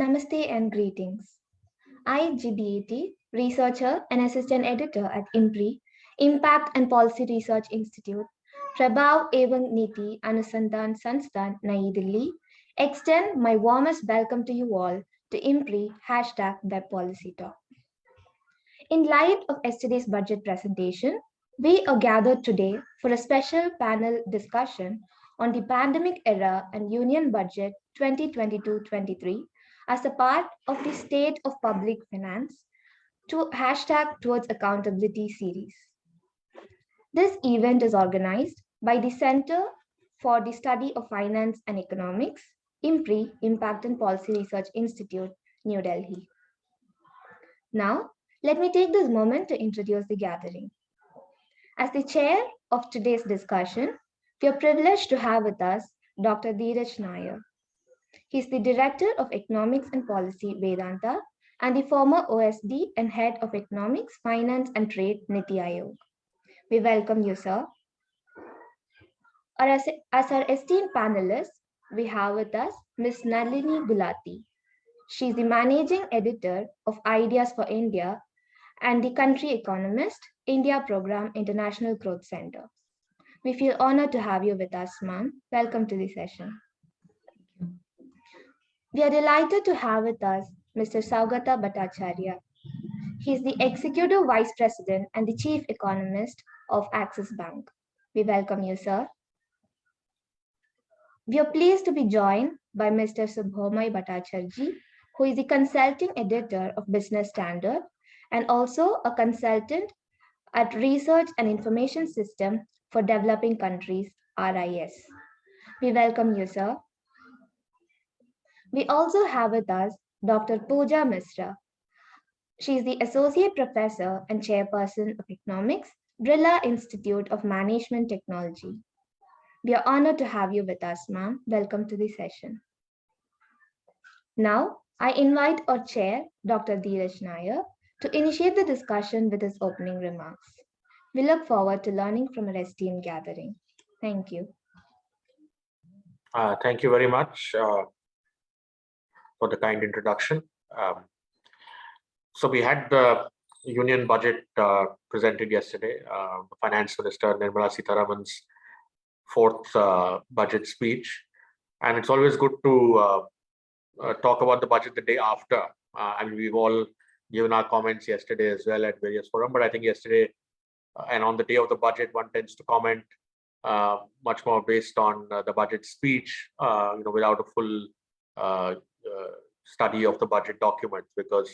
Namaste and greetings. I, GBET, researcher and assistant editor at IMPRI, Impact and Policy Research Institute, Prabhav Evang NITI Anusandhan Sansthan, Nayi Delhi, extend my warmest welcome to you all to IMPRI #Web Policy Talk. In light of yesterday's budget presentation, we are gathered today for a special panel discussion on the pandemic era and Union Budget 2022-23 as a part of the State of Public Finance to #Towards Accountability series. This event is organized by the Center for the Study of Finance and Economics, IMPRI, Impact and Policy Research Institute, New Delhi. Now, let me take this moment to introduce the gathering. As the chair of today's discussion, we are privileged to have with us Dr. Dhiraj Nayyar. He is the Director of Economics and Policy, Vedanta, and the former OSD and Head of Economics, Finance and Trade, NITI Aayog. We welcome you, sir. As our esteemed panelists, we have with us Ms. Nalini Gulati. She is the Managing Editor of Ideas for India and the Country Economist, India Program International Growth Center. We feel honored to have you with us, ma'am. Welcome to the session. We are delighted to have with us Mr. Saugata Bhattacharya. He is the Executive Vice President and the Chief Economist of Axis Bank. We welcome you, sir. We are pleased to be joined by Mr. Subhomoy Bhattacharjee, who is the Consulting Editor of Business Standard and also a consultant at Research and Information System for Developing Countries, RIS. We welcome you, sir. We also have with us Dr. Pooja Misra. She is the Associate Professor and Chairperson of Economics, Birla Institute of Management Technology. We are honored to have you with us, ma'am. Welcome to the session. Now, I invite our chair, Dr. Dhiraj Nayyar, to initiate the discussion with his opening remarks. We look forward to learning from our esteemed gathering. Thank you. Thank you very much for the kind introduction. So we had the Union Budget presented yesterday, the Finance Minister Nirmala Sitharaman's fourth budget speech. And it's always good to talk about the budget the day after. I mean, we've all given our comments yesterday as well at various forums, but I think yesterday and on the day of the budget, one tends to comment much more based on the budget speech, without a full study of the budget documents, because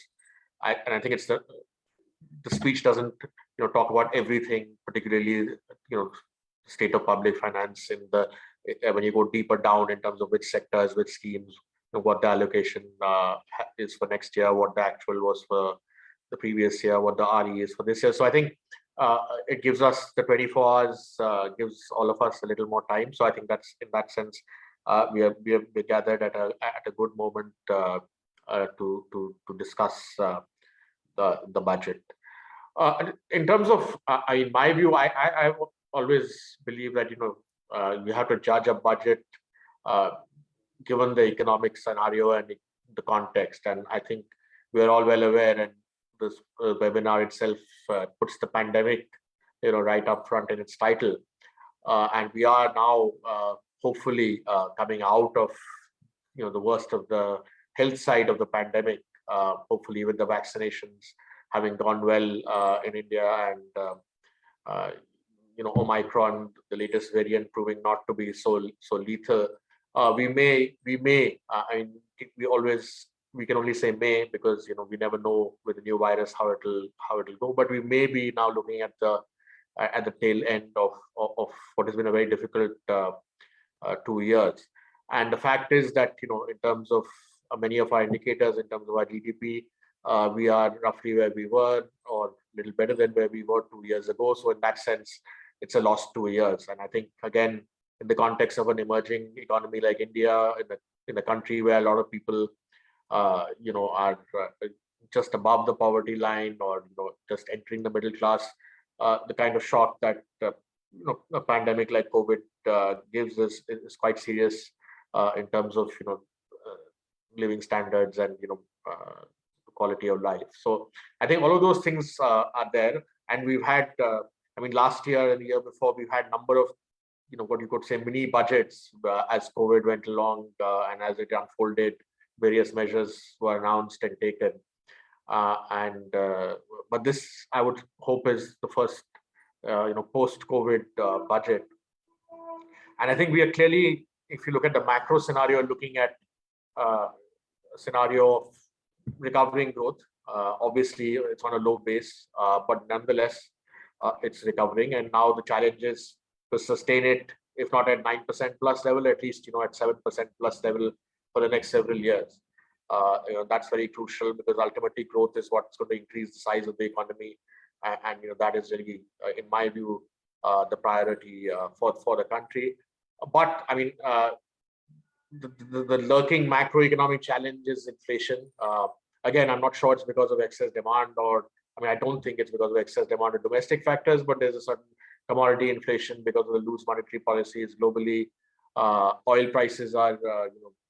I think it's the speech doesn't talk about everything, particularly state of public finance in the when you go deeper down in terms of which sectors, which schemes, what the allocation is for next year, what the actual was for the previous year, what the RE is for this year. So I think it gives us the 24 hours, gives all of us a little more time. So I think that's in that sense, we are gathered at a good moment to discuss the budget. In terms of, in my view, I always believe that you have to judge a budget given the economic scenario and the context. And I think we are all well aware, and this webinar itself puts the pandemic, right up front in its title. And we are now hopefully coming out of, the worst of the health side of the pandemic. Hopefully, with the vaccinations having gone well in India, and Omicron, the latest variant, proving not to be so lethal. We can only say may, because we never know with the new virus how it'll go. But we may be now looking at the tail end of what has been a very difficult 2 years. And the fact is that in terms of many of our indicators, in terms of our GDP, we are roughly where we were, or a little better than where we were 2 years ago. So in that sense, it's a lost 2 years. And I think, again, in the context of an emerging economy like India, in a country where a lot of people are just above the poverty line, or just entering the middle class, the kind of shock that a pandemic like COVID gives us is quite serious in terms of living standards and quality of life. So I think all of those things are there, and we've had last year and the year before we've had number of what you could say mini budgets as COVID went along, and as it unfolded, various measures were announced and taken. But this, I would hope, is the first post-COVID budget. And I think we are clearly, if you look at the macro scenario, looking at a scenario of recovering growth. Obviously, it's on a low base, but nonetheless, it's recovering. And now the challenge is to sustain it, if not at 9% plus level, at least at 7% plus level for the next several years. That's very crucial, because ultimately growth is what's going to increase the size of the economy, and that is really, in my view, the priority for the country. But I mean, the lurking macroeconomic challenge is inflation. Again, I'm not sure it's because of excess demand, or I don't think it's because of excess demand or domestic factors, but there's a certain commodity inflation because of the loose monetary policies globally. Oil prices are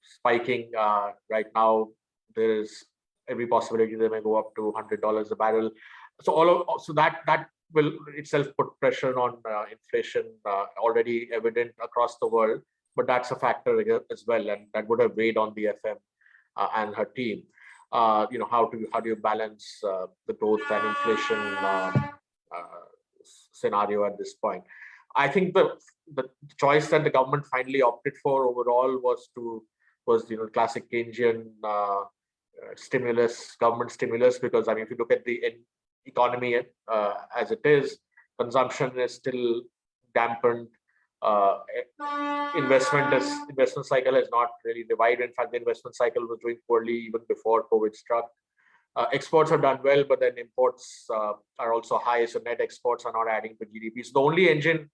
spiking right now. There is every possibility they may go up to $100 a barrel. So that will itself put pressure on inflation, already evident across the world, but that's a factor as well, and that would have weighed on the FM and her team. How do you balance the growth and inflation scenario at this point? I think the choice that the government finally opted for overall was classic Keynesian government stimulus, because if you look at the economy as it is, consumption is still dampened. Investment cycle has not really revived. In fact, the investment cycle was doing poorly even before COVID struck. Exports have done well, but then imports are also high, so net exports are not adding to GDP. So the only engine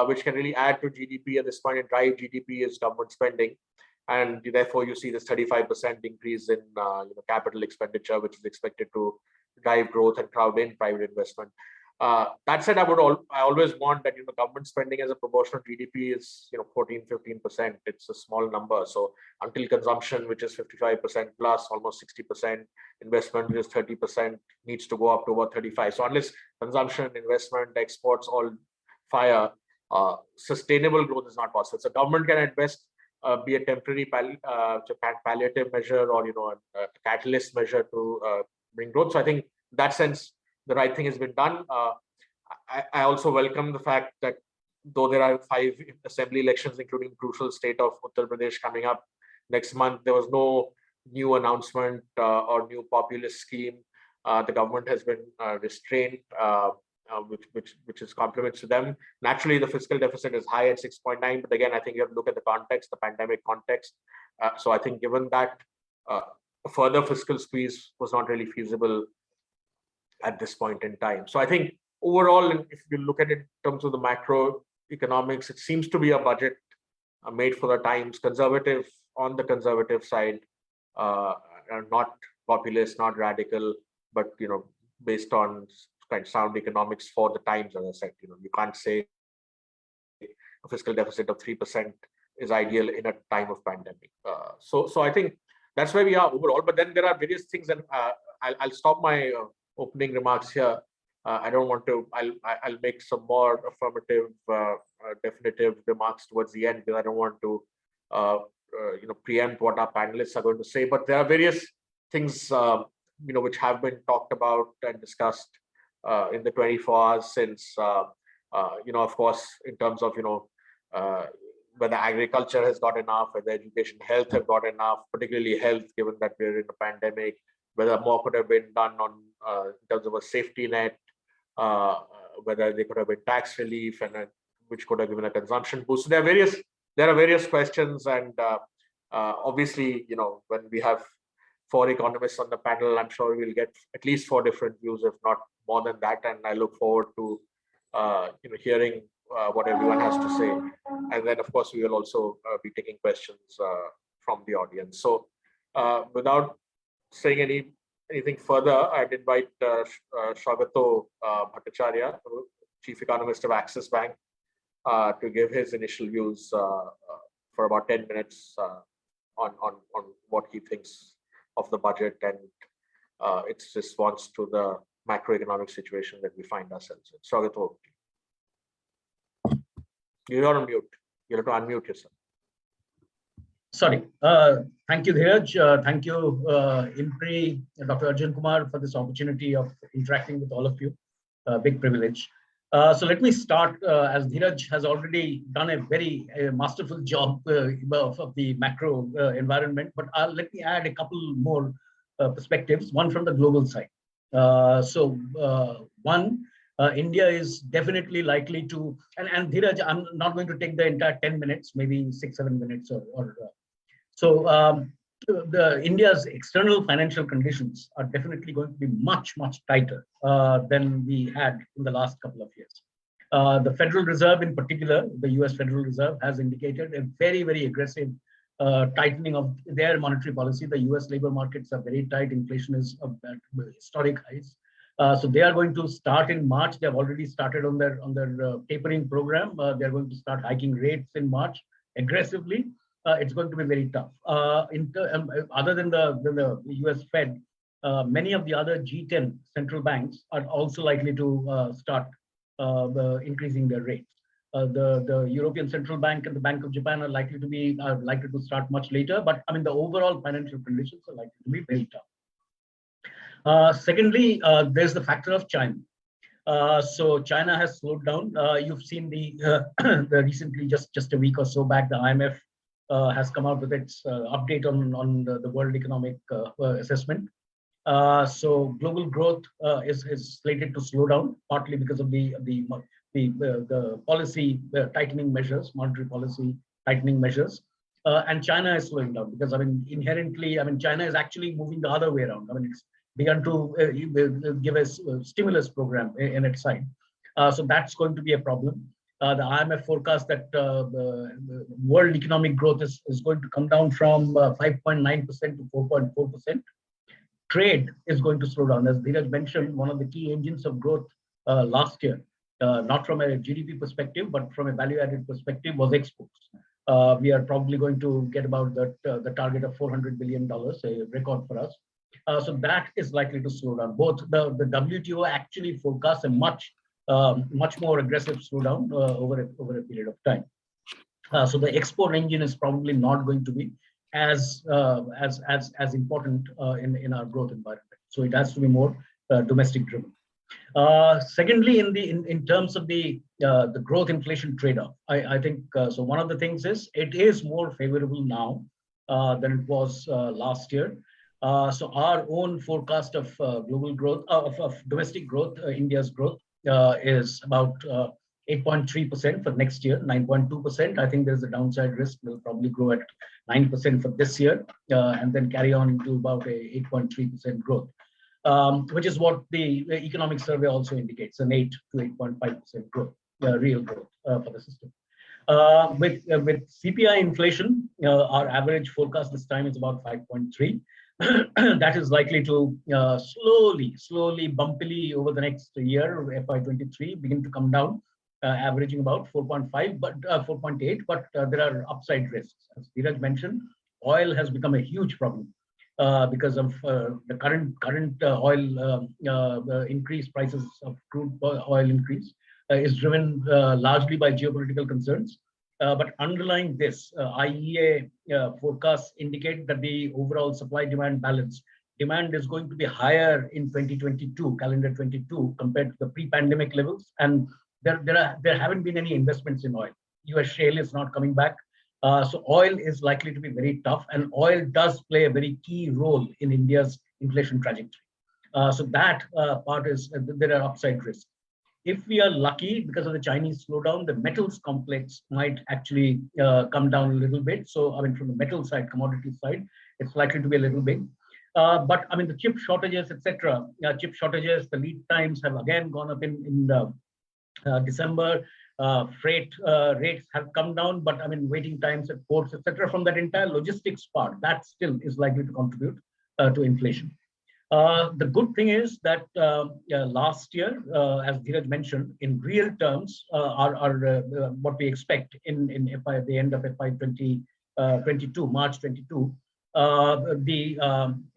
which can really add to GDP at this point and drive GDP is government spending, and therefore you see this 35% increase in capital expenditure, which is expected to drive growth and crowd in private investment. That said, I always want that government spending as a proportion of GDP is 14-15%. It's a small number. So until consumption, which is 55% plus, almost 60%, investment, which is 30%, needs to go up to about 35. So unless consumption, investment, exports all fire, sustainable growth is not possible. So government can invest, be a temporary palliative measure, or a catalyst measure to bring growth. So I think in that sense, the right thing has been done. I also welcome the fact that though there are 5 assembly elections, including crucial state of Uttar Pradesh coming up next month, there was no new announcement or new populist scheme. The government has been restrained, which is compliments to them. Naturally, the fiscal deficit is high at 6.9, but again, I think you have to look at the context, the pandemic context. So I think given that, a further fiscal squeeze was not really feasible at this point in time. So I think overall, if you look at it in terms of the macroeconomics, it seems to be a budget made for the times, conservative on the conservative side, not populist, not radical, but based on kind of sound economics for the times. As I said, you can't say a fiscal deficit of 3% is ideal in a time of pandemic. So I think that's where we are overall. But then there are various things, and I'll stop my opening remarks here. I don't want to. I'll make some more affirmative, definitive remarks towards the end, because I don't want to, preempt what our panelists are going to say. But there are various things, which have been talked about and discussed in the 24 hours since. Of course, in terms of whether agriculture has got enough, whether education, health have got enough, particularly health, given that we're in a pandemic. Whether more could have been done on in terms of a safety net, whether they could have been tax relief, and which could have given a consumption boost. So there are various questions, and obviously, when we have 4 economists on the panel, I'm sure we'll get at least 4 different views, if not more than that. And I look forward to hearing what everyone has to say. And then, of course, we will also be taking questions from the audience. So without saying anything further, I'd invite Saugata Bhattacharya, Chief Economist of Axis Bank, to give his initial views for about 10 minutes on what he thinks of the budget and its response to the macroeconomic situation that we find ourselves in. Saugata, you're on mute. You have to unmute yourself. Sorry. Thank you, Dhiraj. Thank you, IMPRI, Dr. Arjun Kumar, for this opportunity of interacting with all of you. Big privilege. So let me start, as Dhiraj has already done a very masterful job of the macro environment, but let me add a couple more perspectives, one from the global side. One, India is definitely likely to, and Dhiraj, I'm not going to take the entire 10 minutes, maybe 6-7 minutes India's external financial conditions are definitely going to be much, much tighter than we had in the last couple of years. The Federal Reserve in particular, the US Federal Reserve, has indicated a very, very aggressive tightening of their monetary policy. The US labor markets are very tight. Inflation is at historic highs. So they are going to start in March. They have already started on their tapering program. They're going to start hiking rates in March aggressively. It's going to be very tough. Other than the US Fed, many of the other G10 central banks are also likely to start increasing their rates. The European Central Bank and the Bank of Japan are likely to start much later. But I mean, the overall financial conditions are likely to be very tough. Secondly, there's the factor of China. So China has slowed down. You've seen the recently, just a week or so back, the IMF has come out with its update on the World Economic Assessment. So global growth is slated to slow down, partly because of the policy tightening measures, monetary policy tightening measures. And China is slowing down because, I mean, inherently, I mean, China is actually moving the other way around. I mean, it's begun to give a stimulus program in its side. So that's going to be a problem. The IMF forecast that the world economic growth is going to come down from 5.9% to 4.4%. Trade is going to slow down. As Dhiraj mentioned, one of the key engines of growth last year, not from a GDP perspective, but from a value-added perspective, was exports. We are probably going to get about the target of $400 billion, a record for us. So that is likely to slow down. Both the WTO actually forecasts a much more aggressive slowdown over a period of time. So the export engine is probably not going to be as important in our growth environment. So it has to be more domestic driven. Secondly, in terms of the growth inflation trade-off, I think so. One of the things is it is more favorable now than it was last year. So our own forecast of global growth, of domestic growth, India's growth, is about 8.3% for next year, 9.2%. I think there's a downside risk. We'll probably grow at 9% for this year, and then carry on into about a 8.3% growth, which is what the economic survey also indicates, an 8 to 8.5% growth, real growth for the system. With CPI inflation, our average forecast this time is about 5.3. That is likely to slowly, bumpily over the next year, FY23, begin to come down, averaging about 4.5, but 4.8. But there are upside risks. As Dhiraj mentioned, oil has become a huge problem because of the current oil increase, prices of crude oil increase is driven largely by geopolitical concerns. But underlying this, IEA forecasts indicate that the overall supply-demand balance, demand is going to be higher in 2022, calendar 22, compared to the pre-pandemic levels. And there haven't been any investments in oil. US shale is not coming back. So oil is likely to be very tough, and oil does play a very key role in India's inflation trajectory. So that part is, there are upside risks. If we are lucky, because of the Chinese slowdown, the metals complex might actually come down a little bit. So, I mean, from the metal side, commodity side, it's likely to be a little big. But, I mean, the chip shortages, etc., chip shortages, the lead times have again gone up in December. Freight rates have come down, but, I mean, waiting times at ports, etc., from that entire logistics part, that still is likely to contribute to inflation. The good thing is that last year, as Dhiraj mentioned, in real terms, what we expect in the end of FY23 22, March 22, the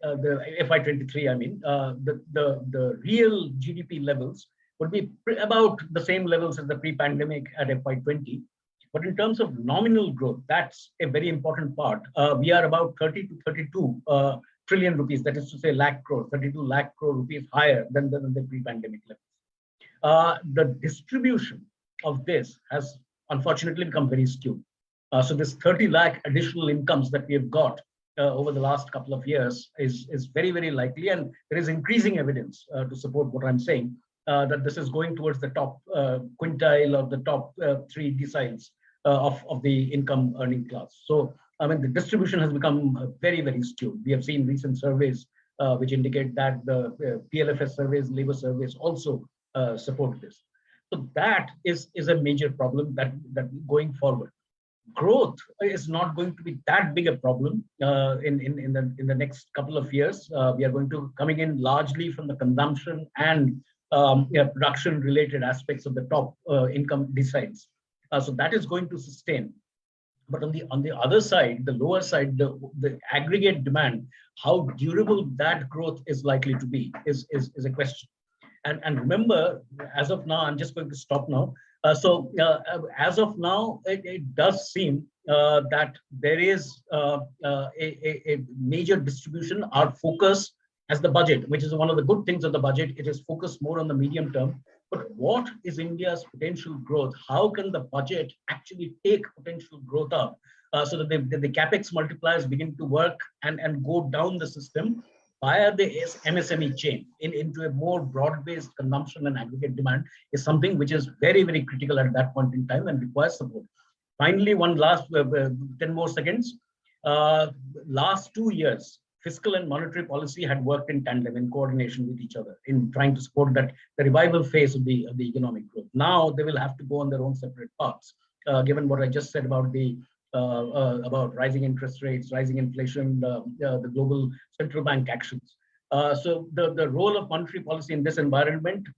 FY23, I mean, the real GDP levels would be about the same levels as the pre-pandemic at FY20. But in terms of nominal growth, that's a very important part. We are about 30 to 32 trillion rupees, that is to say lakh crore, 32 lakh crore rupees higher than the pre-pandemic levels. The distribution of this has unfortunately become very skewed. So this 30 lakh additional incomes that we have got over the last couple of years is very, very likely, and there is increasing evidence to support what I'm saying, that this is going towards the top quintile or the top 3 deciles of the income earning class. So, I mean, the distribution has become very, very skewed. We have seen recent surveys which indicate that the PLFS surveys, labor surveys also support this. So that is a major problem that going forward. Growth is not going to be that big a problem in the next couple of years. We are going to coming in largely from the consumption and production related aspects of the top income deciles. So that is going to sustain. But on the other side, the lower side, the aggregate demand, how durable that growth is likely to be is a question. And remember, as of now, I'm just going to stop now. As of now, it does seem that there is a major distribution. Our focus as the budget, which is one of the good things of the budget, it is focused more on the medium term. But what is India's potential growth? How can the budget actually take potential growth up so that the capex multipliers begin to work and go down the system via the MSME chain into a more broad-based consumption and aggregate demand is something which is very, very critical at that point in time and requires support. Finally, one last 10 more seconds. Last 2 years, fiscal and monetary policy had worked in tandem, in coordination with each other, in trying to support the revival phase of the economic growth. Now they will have to go on their own separate paths, given what I just said about about rising interest rates, rising inflation, the global central bank actions. So the role of monetary policy in this environment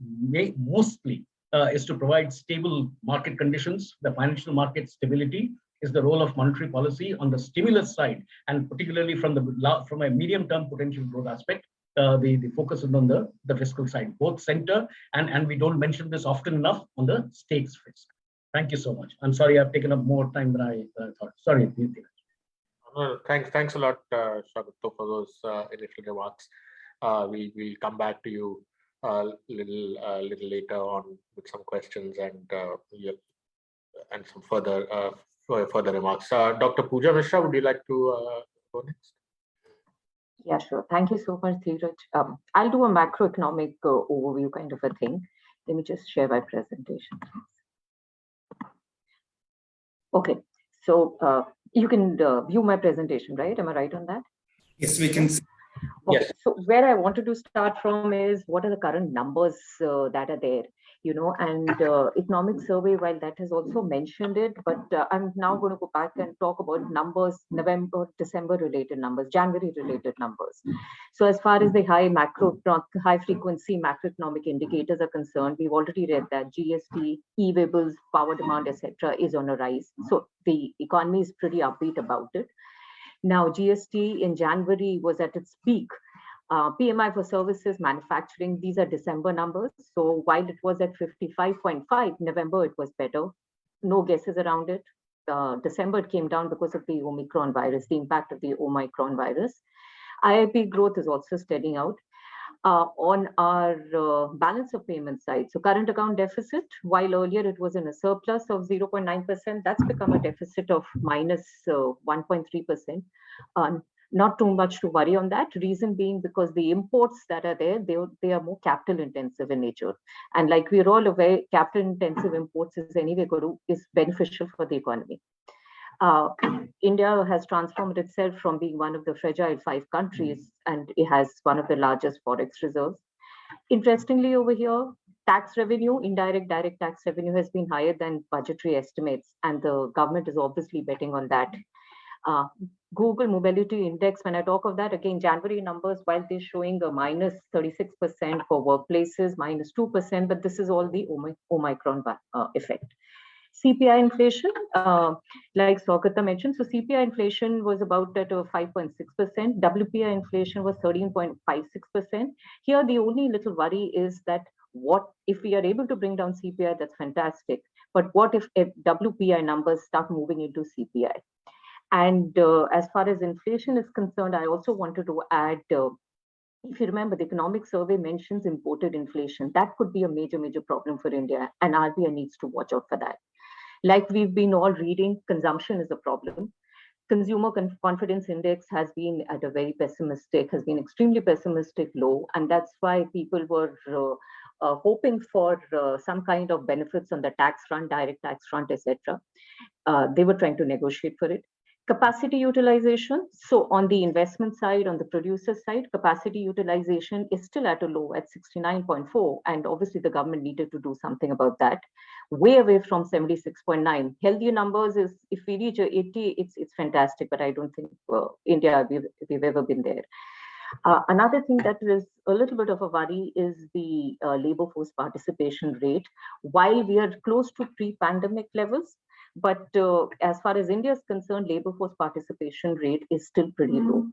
mostly is to provide stable market conditions. The financial market stability is the role of monetary policy on the stimulus side, and particularly from a medium-term potential growth aspect. The focus is on the fiscal side, both center and we don't mention this often enough, on the state's risk. Thank you so much. I'm sorry I've taken up more time than I thought. Sorry. Thanks a lot, Saugata, for those initial remarks. We'll come back to you a little later on with some questions and some further remarks. Dr. Pooja Misra, would you like to go next? Yeah, sure. Thank you so much, Dhiraj. I'll do a macroeconomic overview kind of a thing. Let me just share my presentation. Okay, so you can view my presentation, right? Am I right on that? Yes, we can. Okay, Yes. so where I wanted to start from is what are the current numbers that are there, and economic survey, while that has also mentioned it, but I'm now going to go back and talk about numbers, November, December related numbers, January related numbers. So as far as the high frequency macroeconomic indicators are concerned, we've already read that GST, e-way-bills, power demand, etc. is on a rise. So the economy is pretty upbeat about it. Now, GST in January was at its peak. PMI for services, manufacturing, these are December numbers. So while it was at 55.5, November, it was better. No guesses around it. December, it came down because of the Omicron virus, the impact of the Omicron virus. IIP growth is also steadying out. On our balance of payment side, so current account deficit, while earlier it was in a surplus of 0.9%, that's become a deficit of minus 1.3%. Not too much to worry on that. Reason being because the imports that are there, they are more capital intensive in nature. And like we're all aware, capital intensive imports is anyway is beneficial for the economy. India has transformed itself from being one of the fragile 5 countries, and it has one of the largest forex reserves. Interestingly, over here, tax revenue, indirect direct tax revenue has been higher than budgetary estimates, and the government is obviously betting on that. Google Mobility Index, when I talk of that, again, January numbers, while they're showing a minus 36% for workplaces, minus 2%, but this is all the Omicron effect. CPI inflation, like Saugata mentioned, so CPI inflation was about at 5.6%. WPI inflation was 13.56%. Here, the only little worry is that what if we are able to bring down CPI, that's fantastic. But what if WPI numbers start moving into CPI? And as far as inflation is concerned, I also wanted to add, if you remember, the economic survey mentions imported inflation. That could be a major, major problem for India, and RBI needs to watch out for that. Like we've been all reading, consumption is a problem. Consumer confidence index has been at a very pessimistic, has been extremely pessimistic low, and that's why people were hoping for some kind of benefits on the tax front, direct tax front, etc. They were trying to negotiate for it. Capacity utilization. So on the investment side, on the producer side, capacity utilization is still at a low at 69.4. And obviously the government needed to do something about that. Way away from 76.9. Healthier numbers is, if we reach 80, it's fantastic, but I don't think India, we've ever been there. Another thing that is a little bit of a worry is the labor force participation rate. While we are close to pre-pandemic levels, but as far as India is concerned, labor force participation rate is still pretty low.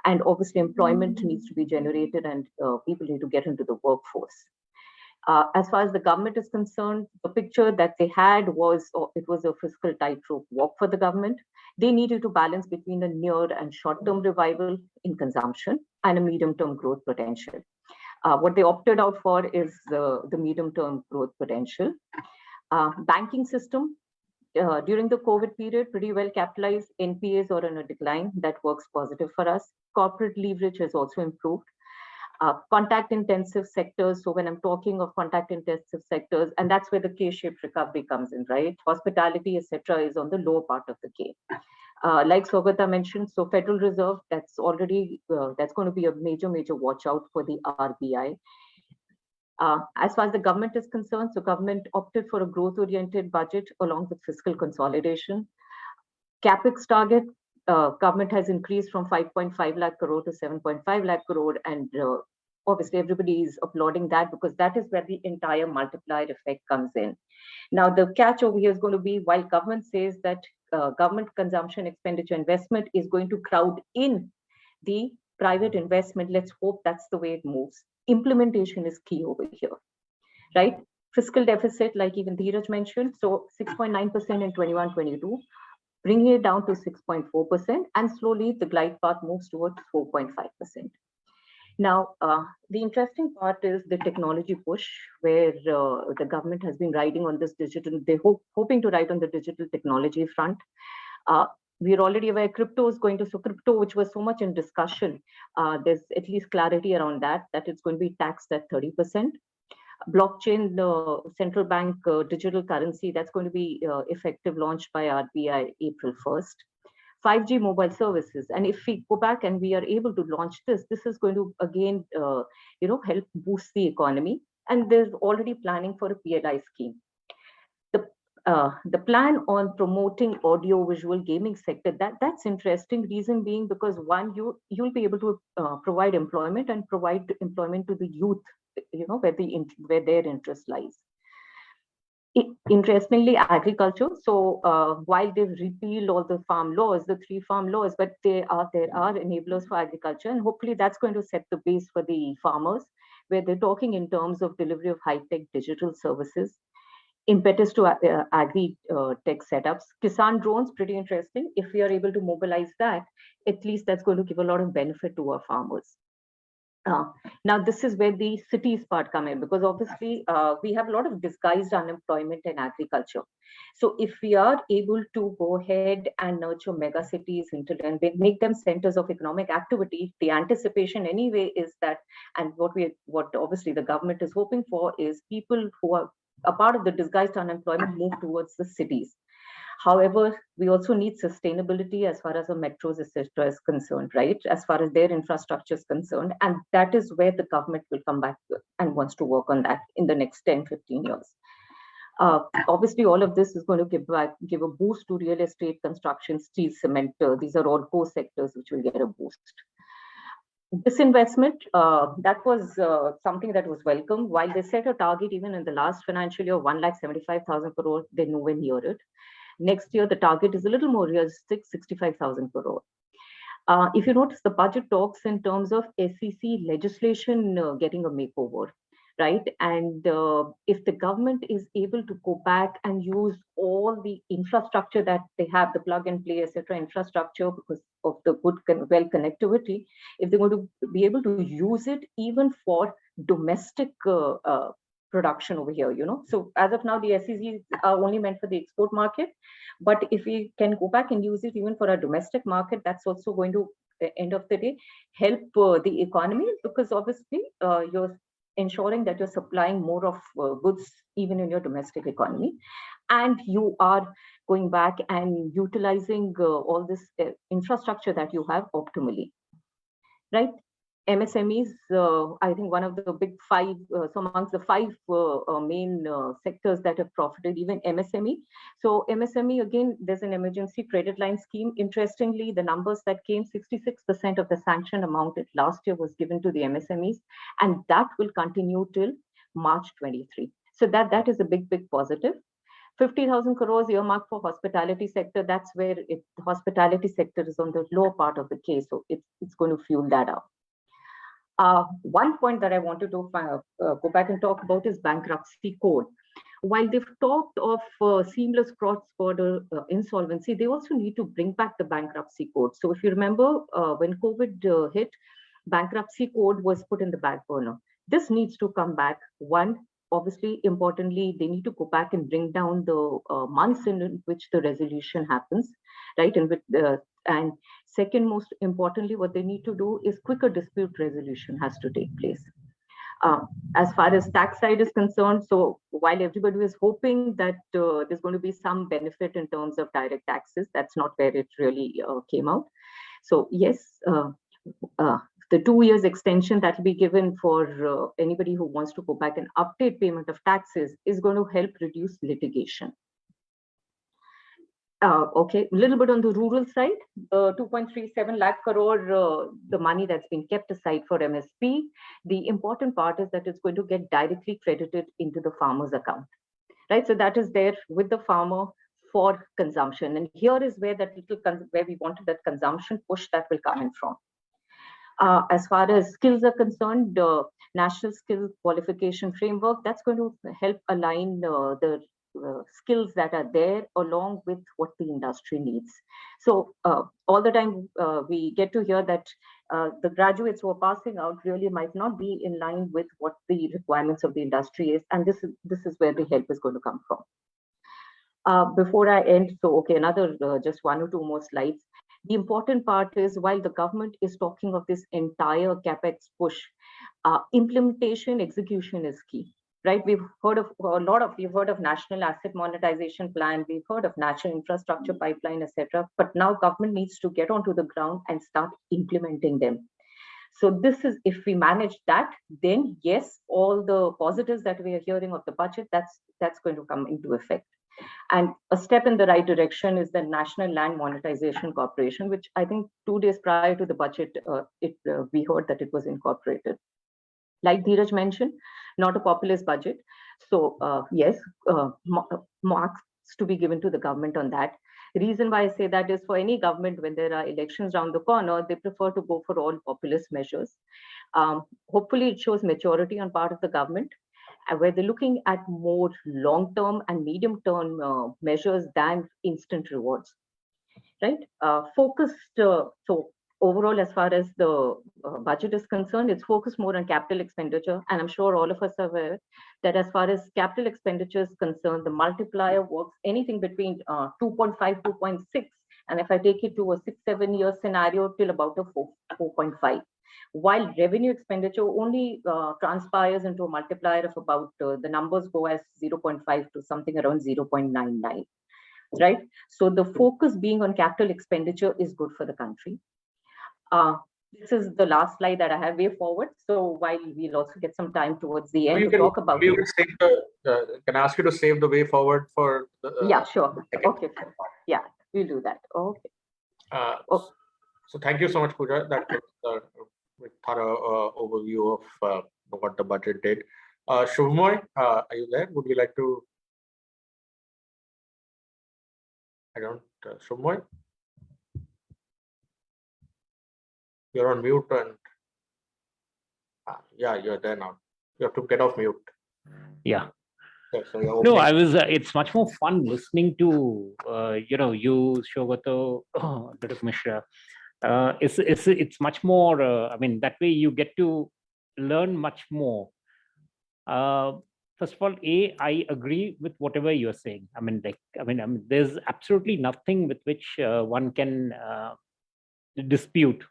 And obviously employment needs to be generated and people need to get into the workforce. As far as the government is concerned, the picture that they had was, it was a fiscal tightrope walk for the government. They needed to balance between a near and short-term revival in consumption and a medium-term growth potential. What they opted out for is the medium-term growth potential. Banking system, during the COVID period, pretty well capitalized. NPAs are in a decline. That works positive for us. Corporate leverage has also improved. Contact intensive sectors. So when I'm talking of contact intensive sectors, and that's where the K-shaped recovery comes in, right? Hospitality, etc., is on the lower part of the K. Like Saugata mentioned, so Federal Reserve, that's already, that's going to be a major, major watch out for the RBI. As far as the government is concerned, so government opted for a growth-oriented budget along with fiscal consolidation. CapEx target, government has increased from 5.5 lakh crore to 7.5 lakh crore, and obviously everybody is applauding that because that is where the entire multiplier effect comes in. Now the catch over here is going to be, while government says that government consumption expenditure investment is going to crowd in the private investment, let's hope that's the way it moves. Implementation is key over here, right? Fiscal deficit, like even Dhiraj mentioned, so 6.9% in 21-22, bringing it down to 6.4%, and slowly the glide path moves towards 4.5%. Now, the interesting part is the technology push, where the government has been riding on this digital, they're hoping to ride on the digital technology front. We're already aware crypto is going to, so crypto, which was so much in discussion, there's at least clarity around that it's going to be taxed at 30%. Blockchain, the central bank digital currency, that's going to be effective, launched by RBI April 1st. 5G mobile services, and if we go back and we are able to launch this is going to again, help boost the economy. And there's already planning for a PLI scheme. The plan on promoting audio visual gaming sector, that's interesting. Reason being because one, you'll be able to provide employment and provide employment to the youth, where their interest lies. Interestingly, agriculture. So while they've repealed all the farm laws, the 3 farm laws, but there are enablers for agriculture, and hopefully that's going to set the base for the farmers, where they're talking in terms of delivery of high-tech digital services, impetus to agri-tech setups. Kisan drones, pretty interesting. If we are able to mobilize that, at least that's going to give a lot of benefit to our farmers. Now, this is where the cities part come in, because obviously we have a lot of disguised unemployment in agriculture. So if we are able to go ahead and nurture mega cities, hinterland, make them centers of economic activity, the anticipation anyway is that, and what obviously the government is hoping for is people who are a part of the disguised unemployment move towards the cities. However, we also need sustainability as far as the metros, etc., is concerned, right? As far as their infrastructure is concerned. And that is where the government will come back and wants to work on that in the next 10, 15 years. Obviously, all of this is going to give a boost to real estate, construction, steel, cement. These are all core sectors which will get a boost. Disinvestment, that was something that was welcome. While they set a target even in the last financial year, 1,75,000 crore, they're nowhere near it. Next year, the target is a little more realistic, 65,000 crore. If you notice, the budget talks in terms of SEC legislation getting a makeover, right? And if the government is able to go back and use all the infrastructure that they have, the plug and play, etc., infrastructure, because of the good, well connectivity, if they're going to be able to use it even for domestic production over here, So as of now, the SECs are only meant for the export market. But if we can go back and use it even for our domestic market, that's also going to, at the end of the day, help the economy, because obviously you're ensuring that you're supplying more of goods even in your domestic economy. And you are going back and utilizing all this infrastructure that you have optimally, right? MSMEs, I think one of the big five, so amongst the five main sectors that have profited, even MSME. So MSME, again, there's an emergency credit line scheme. Interestingly, the numbers that came, 66% of the sanctioned amount last year was given to the MSMEs, and that will continue till March 23. So that is a big positive. 50,000 crores earmarked for hospitality sector. That's where the hospitality sector is on the lower part of the case. So it's going to fuel that up. One point that I wanted to go back and talk about is Bankruptcy Code. While they've talked of seamless cross-border insolvency, they also need to bring back the Bankruptcy Code. So if you remember, when COVID hit, Bankruptcy Code was put in the back burner. This needs to come back. One, obviously, importantly, they need to go back and bring down the months in which the resolution happens, right? And second, most importantly, what they need to do is quicker dispute resolution has to take place. As far as tax side is concerned, so while everybody was hoping that there's going to be some benefit in terms of direct taxes, that's not where it really came out. So yes, the 2 years extension that will be given for anybody who wants to go back and update payment of taxes is going to help reduce litigation. Okay, a little bit on the rural side, 2.37 lakh crore, the money that's been kept aside for MSP. The important part is that it's going to get directly credited into the farmer's account, right? So that is there with the farmer for consumption. And here is where where we wanted that consumption push that will come in from. As far as skills are concerned, National Skill Qualification Framework, that's going to help align the skills that are there along with what the industry needs. So all the time we get to hear that the graduates who are passing out really might not be in line with what the requirements of the industry is, and this is where the help is going to come from. Before I end, so okay, another just one or two more slides. The important part is, while the government is talking of this entire capex push, implementation, execution is key. Right, we've heard of National Asset Monetization Plan, we've heard of National Infrastructure Pipeline, etc. But now government needs to get onto the ground and start implementing them. So this is, if we manage that, then yes, all the positives that we are hearing of the budget, that's going to come into effect. And a step in the right direction is the National Land Monetization Corporation, which I think 2 days prior to the budget, we heard that it was incorporated. Like Dhiraj mentioned, not a populist budget. So yes, marks to be given to the government on that. The reason why I say that is, for any government, when there are elections around the corner, they prefer to go for all populist measures. Hopefully it shows maturity on part of the government, where they're looking at more long-term and medium-term measures than instant rewards, right? Focused, so overall, as far as the budget is concerned, it's focused more on capital expenditure. And I'm sure all of us are aware that as far as capital expenditure is concerned, the multiplier works anything between 2.5, 2.6. And if I take it to a 6-7 year scenario, till about a 4.5. While revenue expenditure only transpires into a multiplier of about, the numbers go as 0.5 to something around 0.99, right? So the focus being on capital expenditure is good for the country. This is the last slide that I have, way forward. So while we'll also get some time towards the end to talk about it. Can I ask you to save the way forward for the, yeah, sure. Okay, yeah, we'll do that. Okay. So thank you so much, Pooja. That was thorough overview of what the budget did. Subhomoy, are you there? Would you like to? I don't. Subhomoy, you're on mute, and yeah, you're there now. You have to get off mute. Yeah. Yeah, so you're No, okay. I was. It's much more fun listening to you, Saugata, Dr. Misra. It's much more. I mean, that way you get to learn much more. First of all, I agree with whatever you're saying. I mean, there's absolutely nothing with which one can dispute,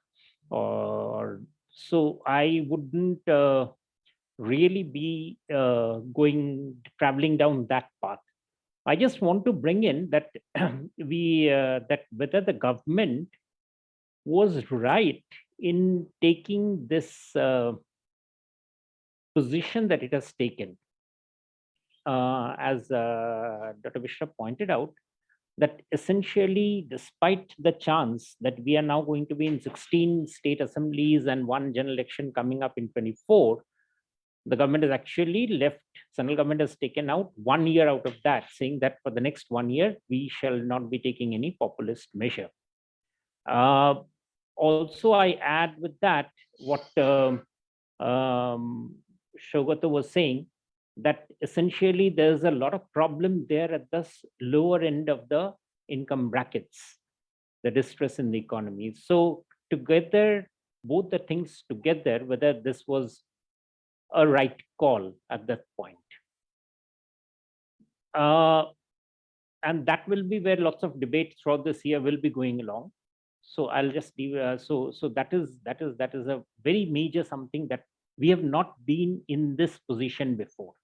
or so I wouldn't really be traveling down that path. I just want to bring in that that whether the government was right in taking this position that it has taken. As Dr. Misra pointed out, that essentially, despite the chance that we are now going to be in 16 state assemblies and one general election coming up in 24, the government has actually left, central government has taken out 1 year out of that, saying that for the next 1 year, we shall not be taking any populist measure. Also, I add with that what Saugata was saying, that essentially there's a lot of problem there at the lower end of the income brackets, the distress in the economy. So together, both the things together, whether this was a right call at that point. And that will be where lots of debate throughout this year will be going along. So I'll just leave. So that is a very major something that we have not been in this position before.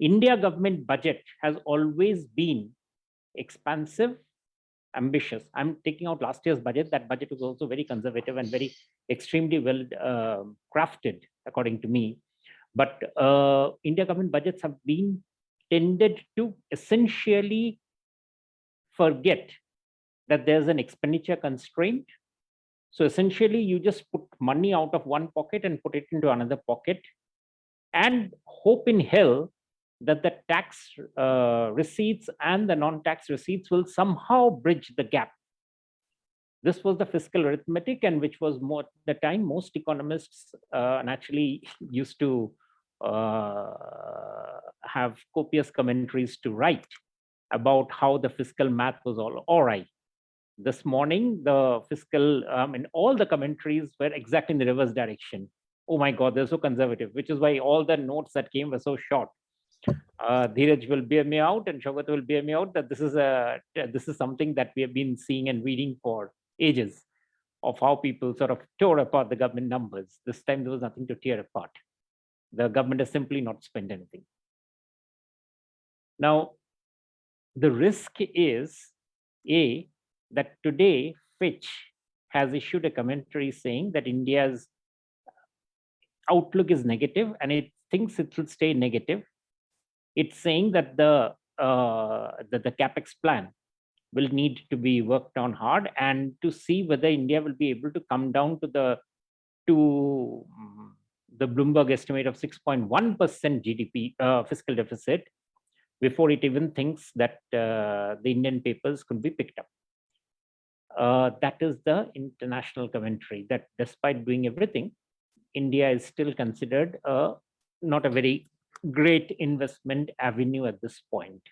India government budget has always been expansive, ambitious. I'm taking out last year's budget. That budget was also very conservative and very extremely well crafted, according to me. But India government budgets have been tended to essentially forget that there's an expenditure constraint. So essentially, you just put money out of one pocket and put it into another pocket and hope in hell that the tax receipts and the non-tax receipts will somehow bridge the gap. This was the fiscal arithmetic, and which was more the time most economists naturally used to have copious commentaries to write about how the fiscal math was all right. This morning, the fiscal, all the commentaries were exactly in the reverse direction. Oh my God, they're so conservative, which is why all the notes that came were so short. Dhiraj will bear me out and Saugata will bear me out that this is something that we have been seeing and reading for ages, of how people sort of tore apart the government numbers. This time there was nothing to tear apart. The government has simply not spent anything. Now, the risk is, that today Fitch has issued a commentary saying that India's outlook is negative and it thinks it will stay negative. It's saying that the capex plan will need to be worked on hard, and to see whether India will be able to come down to the Bloomberg estimate of 6.1% GDP fiscal deficit before it even thinks that the Indian papers could be picked up. That is the international commentary, that despite doing everything, India is still considered not a very great investment avenue at this point.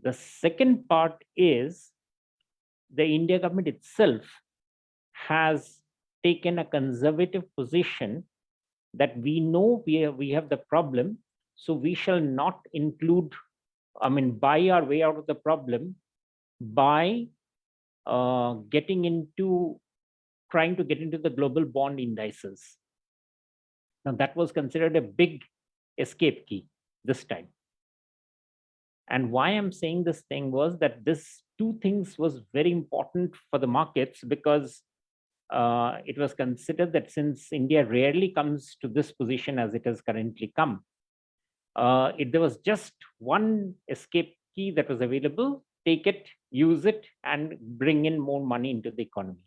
The second part is the India government itself has taken a conservative position that we know we have the problem, so we shall not include, buy our way out of the problem by trying to get into the global bond indices. Now that was considered a big escape key this time. And why I'm saying this thing was that this two things was very important for the markets, because it was considered that since India rarely comes to this position as it has currently come, there was just one escape key that was available: take it, use it, and bring in more money into the economy.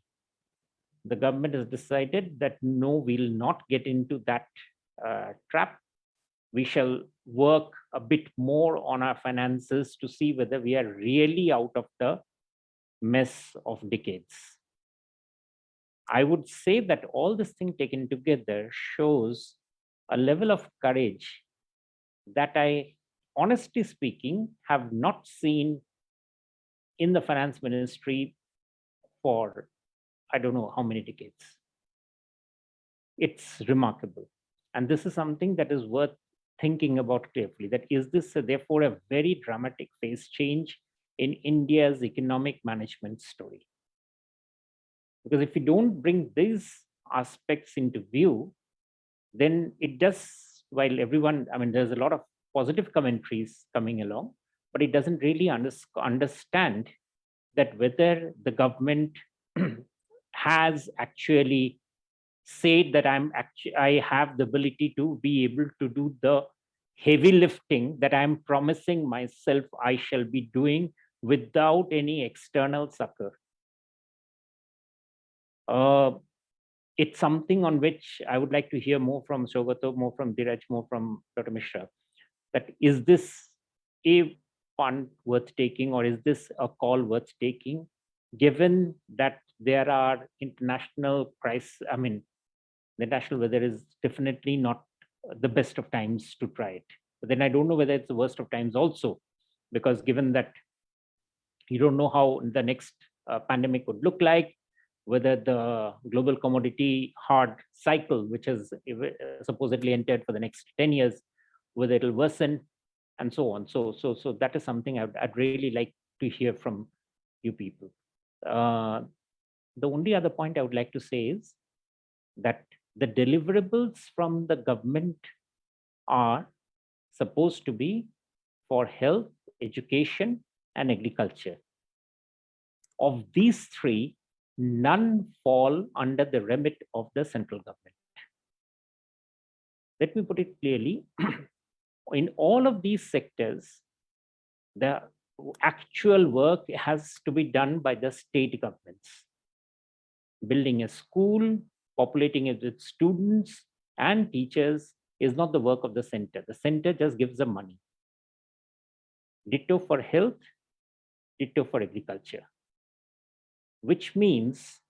the government has decided that no, we'll not get into that trap. We shall work a bit more on our finances to see whether we are really out of the mess of decades. I would say that all this thing taken together shows a level of courage that I, honestly speaking, have not seen in the finance ministry for I don't know how many decades. It's remarkable. And this is something that is worth thinking about carefully, that is this therefore a very dramatic phase change in India's economic management story? Because if we don't bring these aspects into view, then it does, while everyone, I mean, there's a lot of positive commentaries coming along, but it doesn't really understand that whether the government has actually said that I have the ability to be able to do the heavy lifting that I'm promising myself I shall be doing without any external succor. It's something on which I would like to hear more from Saugata, more from Dhiraj, more from Dr. Misra. That is this a fund worth taking, or is this a call worth taking, given that there are international crises? I mean, the national weather is definitely not the best of times to try it. But then I don't know whether it's the worst of times also, because given that you don't know how the next pandemic would look like, whether the global commodity hard cycle, which has supposedly entered for the next 10 years, whether it'll worsen, and so on. So that is something I'd really like to hear from you people. The only other point I would like to say is that the deliverables from the government are supposed to be for health, education, and agriculture. Of these three, none fall under the remit of the central government. Let me put it clearly. In all of these sectors, the actual work has to be done by the state governments. Building a school, populating it with students and teachers is not the work of the center. The center just gives the money. Ditto for health, ditto for agriculture. Which means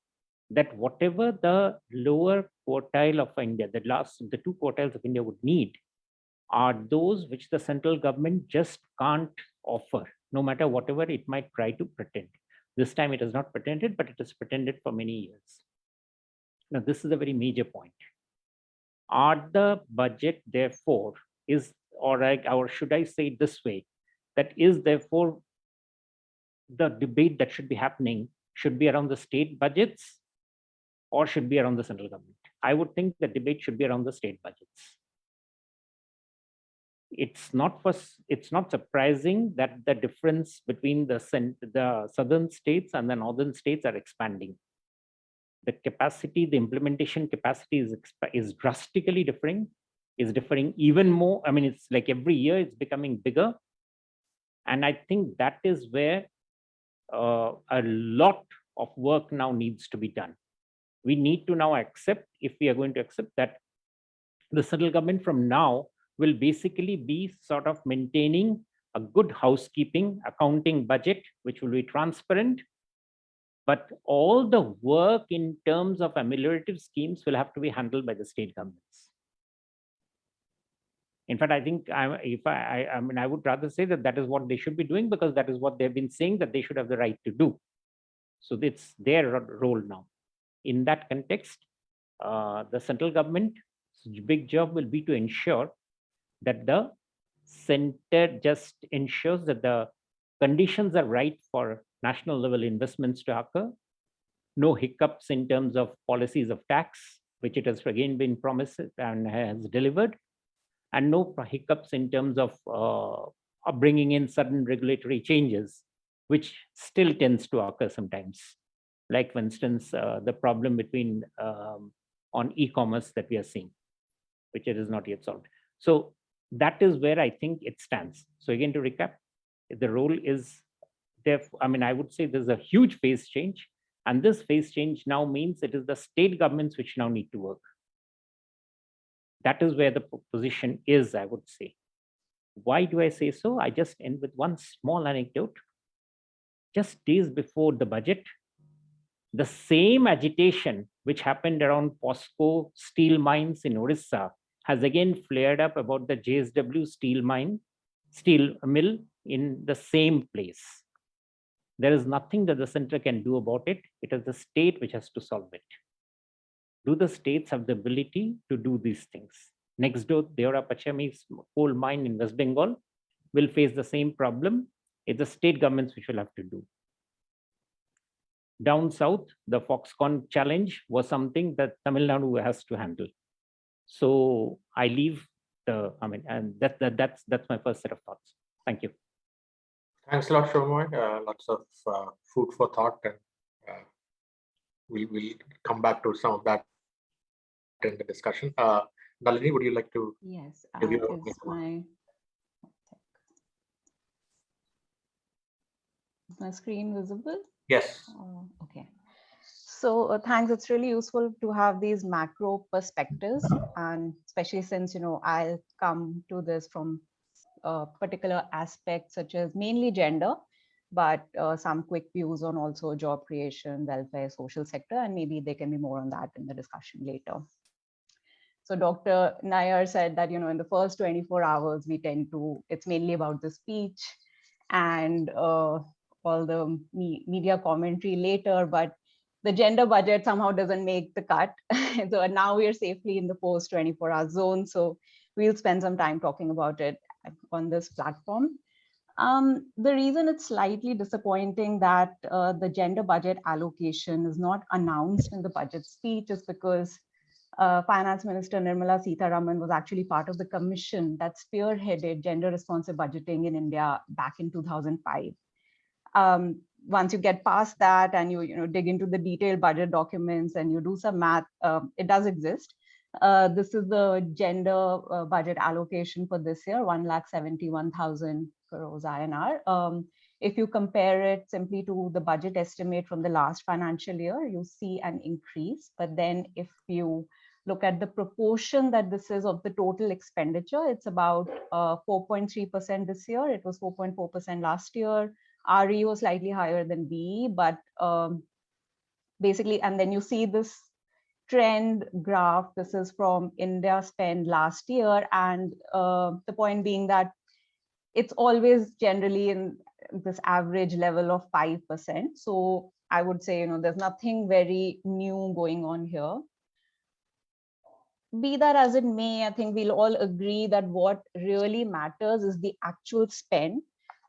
that whatever the lower quartile of India, the two quartiles of India would need, are those which the central government just can't offer, no matter whatever it might try to pretend. This time it has not pretended, but it has pretended for many years. Now, this is a very major point. Are the budget, therefore, or should I say it this way, that is therefore the debate that should be happening should be around the state budgets or should be around the central government? I would think the debate should be around the state budgets. It's not surprising that the difference between the southern states and the northern states are expanding. The capacity, the implementation capacity is drastically differing, is differing even more. I mean, it's like every year it's becoming bigger. And I think that is where a lot of work now needs to be done. We need to now accept, if we are going to accept, that the central government from now will basically be sort of maintaining a good housekeeping accounting budget, which will be transparent. But all the work in terms of ameliorative schemes will have to be handled by the state governments. In fact, I think I would rather say that is what they should be doing, because that is what they've been saying that they should have the right to do. So it's their role now. In that context, the central government's big job will be to ensure that the center just ensures that the conditions are right for national level investments to occur. No hiccups in terms of policies of tax, which it has again been promised and has delivered. And no hiccups in terms of bringing in sudden regulatory changes, which still tends to occur sometimes. Like, for instance, the problem between on e-commerce that we are seeing, which it is not yet solved. So that is where I think it stands. So again, to recap, the role is there. I mean, I would say there's a huge phase change. And this phase change now means it is the state governments which now need to work. That is where the position is, I would say. Why do I say so? I just end with one small anecdote. Just days before the budget, the same agitation which happened around POSCO steel mines in Orissa has again flared up about the JSW steel mill in the same place. There is nothing that the center can do about it. It is the state which has to solve it. Do the states have the ability to do these things? Next door, Deora Pachami's coal mine in West Bengal will face the same problem. It's the state governments which will have to do. Down south, the Foxconn challenge was something that Tamil Nadu has to handle. So I leave and that's my first set of thoughts. Thank you. Thanks a lot, Subhomoy. Lots of food for thought, and we'll come back to some of that in the discussion. Nalini, would you like to? Yes, is my screen visible? Yes. Okay. So thanks. It's really useful to have these macro perspectives, and especially since I'll come to this from particular aspects such as mainly gender, but some quick views on also job creation, welfare, social sector, and maybe there can be more on that in the discussion later. So Dr. Nayyar said that in the first 24 hours we tend to, it's mainly about the speech and all the media commentary later, but the gender budget somehow doesn't make the cut. So now we're safely in the post 24-hour zone. So we'll spend some time talking about it on this platform. The reason it's slightly disappointing that the gender budget allocation is not announced in the budget speech is because Finance Minister Nirmala Sitharaman was actually part of the commission that spearheaded gender responsive budgeting in India back in 2005. Once you get past that and you dig into the detailed budget documents and you do some math, it does exist. This is the gender budget allocation for this year, 1,71,000 crores INR. If you compare it simply to the budget estimate from the last financial year, you see an increase. But then if you look at the proportion that this is of the total expenditure, it's about 4.3% this year. It was 4.4% last year. RE was slightly higher than BE, but basically, and then you see this trend graph. This is from India spend last year. And the point being that it's always generally in this average level of 5%. So I would say, there's nothing very new going on here. Be that as it may, I think we'll all agree that what really matters is the actual spend.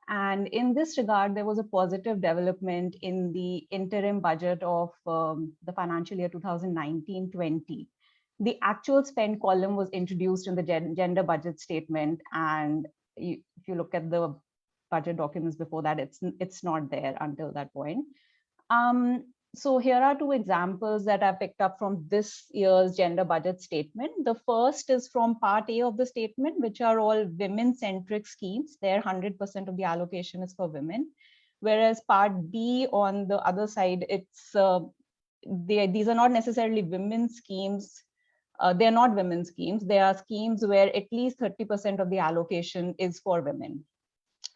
And in this regard, there was a positive development in the interim budget of the financial year 2019-20. The actual spend column was introduced in the gender budget statement. And if you look at the budget documents before that, it's not there until that point. So here are two examples that I picked up from this year's gender budget statement. The first is from part A of the statement, which are all women-centric schemes. There, 100% of the allocation is for women. Whereas part B on the other side, it's these are not necessarily women's schemes. They're not women's schemes. They are schemes where at least 30% of the allocation is for women.